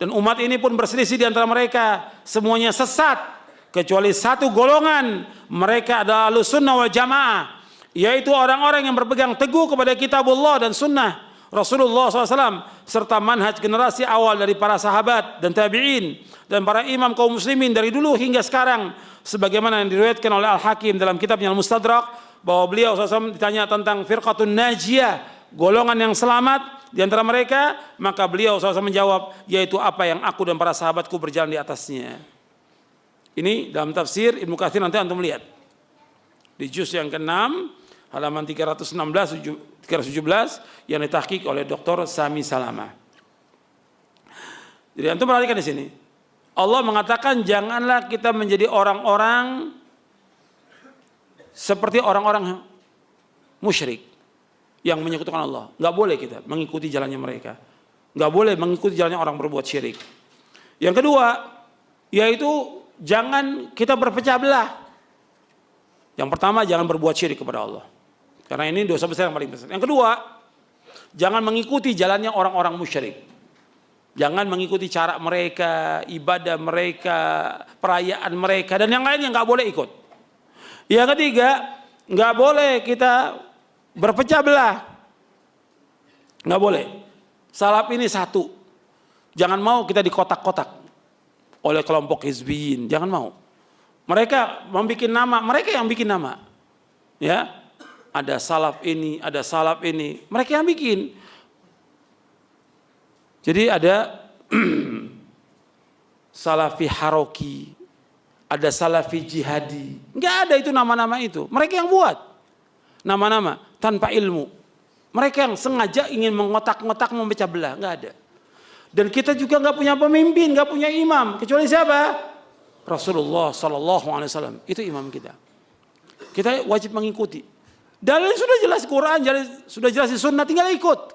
Dan umat ini pun berselisih di antara mereka. Semuanya sesat kecuali satu golongan. Mereka adalah Ahlussunnah wal Jamaah, yaitu orang-orang yang berpegang teguh kepada kitabullah dan sunnah Rasulullah SAW serta manhaj generasi awal dari para sahabat dan tabi'in dan para imam kaum muslimin dari dulu hingga sekarang, sebagaimana yang diriwayatkan oleh Al-Hakim dalam kitabnya Al-Mustadrak, bahwa beliau SAW ditanya tentang firqatun najiyah, golongan yang selamat di antara mereka, maka beliau SAW menjawab, yaitu apa yang aku dan para sahabatku berjalan di atasnya. Ini dalam tafsir Ibnu Katsir, nanti antum lihat di juz yang ke-6 halaman 317 yang ditahqiq oleh Dr. Sami Salamah. Jadi antum perhatikan di sini. Allah mengatakan janganlah kita menjadi orang-orang seperti orang-orang musyrik yang menyekutukan Allah. Enggak boleh kita mengikuti jalannya mereka. Enggak boleh mengikuti jalannya orang berbuat syirik. Yang kedua, yaitu jangan kita berpecah belah. Yang pertama, jangan berbuat syirik kepada Allah. Karena ini dosa besar yang paling besar. Yang kedua, jangan mengikuti jalannya orang-orang musyrik. Jangan mengikuti cara mereka, ibadah mereka, perayaan mereka, dan yang lainnya nggak boleh ikut. Yang ketiga, nggak boleh kita berpecah belah. Nggak boleh. Salaf ini satu. Jangan mau kita dikotak-kotak oleh kelompok hizbiyin. Jangan mau. Mereka membuat nama, mereka yang bikin nama. Ya, ada salaf ini, ada salaf ini, mereka yang bikin. Jadi ada salafi haroki, ada salafi jihadi. Enggak ada itu nama-nama itu. Mereka yang buat. nama-nama tanpa ilmu. Mereka yang sengaja ingin mengotak-ngotak, memecah belah, nggak ada. Dan kita juga nggak punya pemimpin, nggak punya imam, kecuali siapa? Rasulullah Sallallahu Alaihi Wasallam. Itu imam kita. Kita wajib mengikuti. Dalil sudah jelas Quran, sudah jelas di Sunnah, tinggal ikut.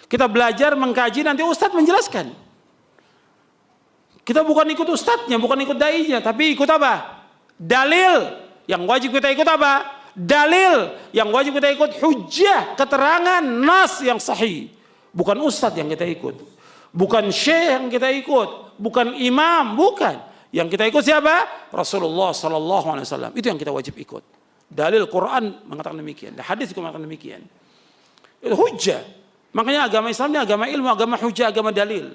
Kita belajar, mengkaji, nanti Ustadz menjelaskan. Kita bukan ikut ustadznya, bukan ikut dai-nya, tapi ikut apa? Dalil. Yang wajib kita ikut apa? Dalil. Yang wajib kita ikut hujjah, keterangan, nas yang sahih. Bukan ustadz yang kita ikut. Bukan syekh yang kita ikut. Bukan imam, bukan. Yang kita ikut siapa? Rasulullah Sallallahu Alaihi Wasallam. Itu yang kita wajib ikut. Dalil Quran mengatakan demikian. Hadis juga mengatakan demikian. Itu hujjah. Makanya agama Islam ini agama ilmu, agama hujjah, agama dalil.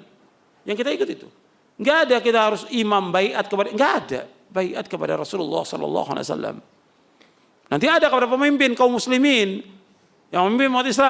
Yang kita ikut itu. Enggak ada kita harus imam baiat kepada, enggak ada baiat kepada Rasulullah Sallallahu Alaihi Wasallam. Nanti ada kepada pemimpin kaum muslimin yang memimpin umat Islam.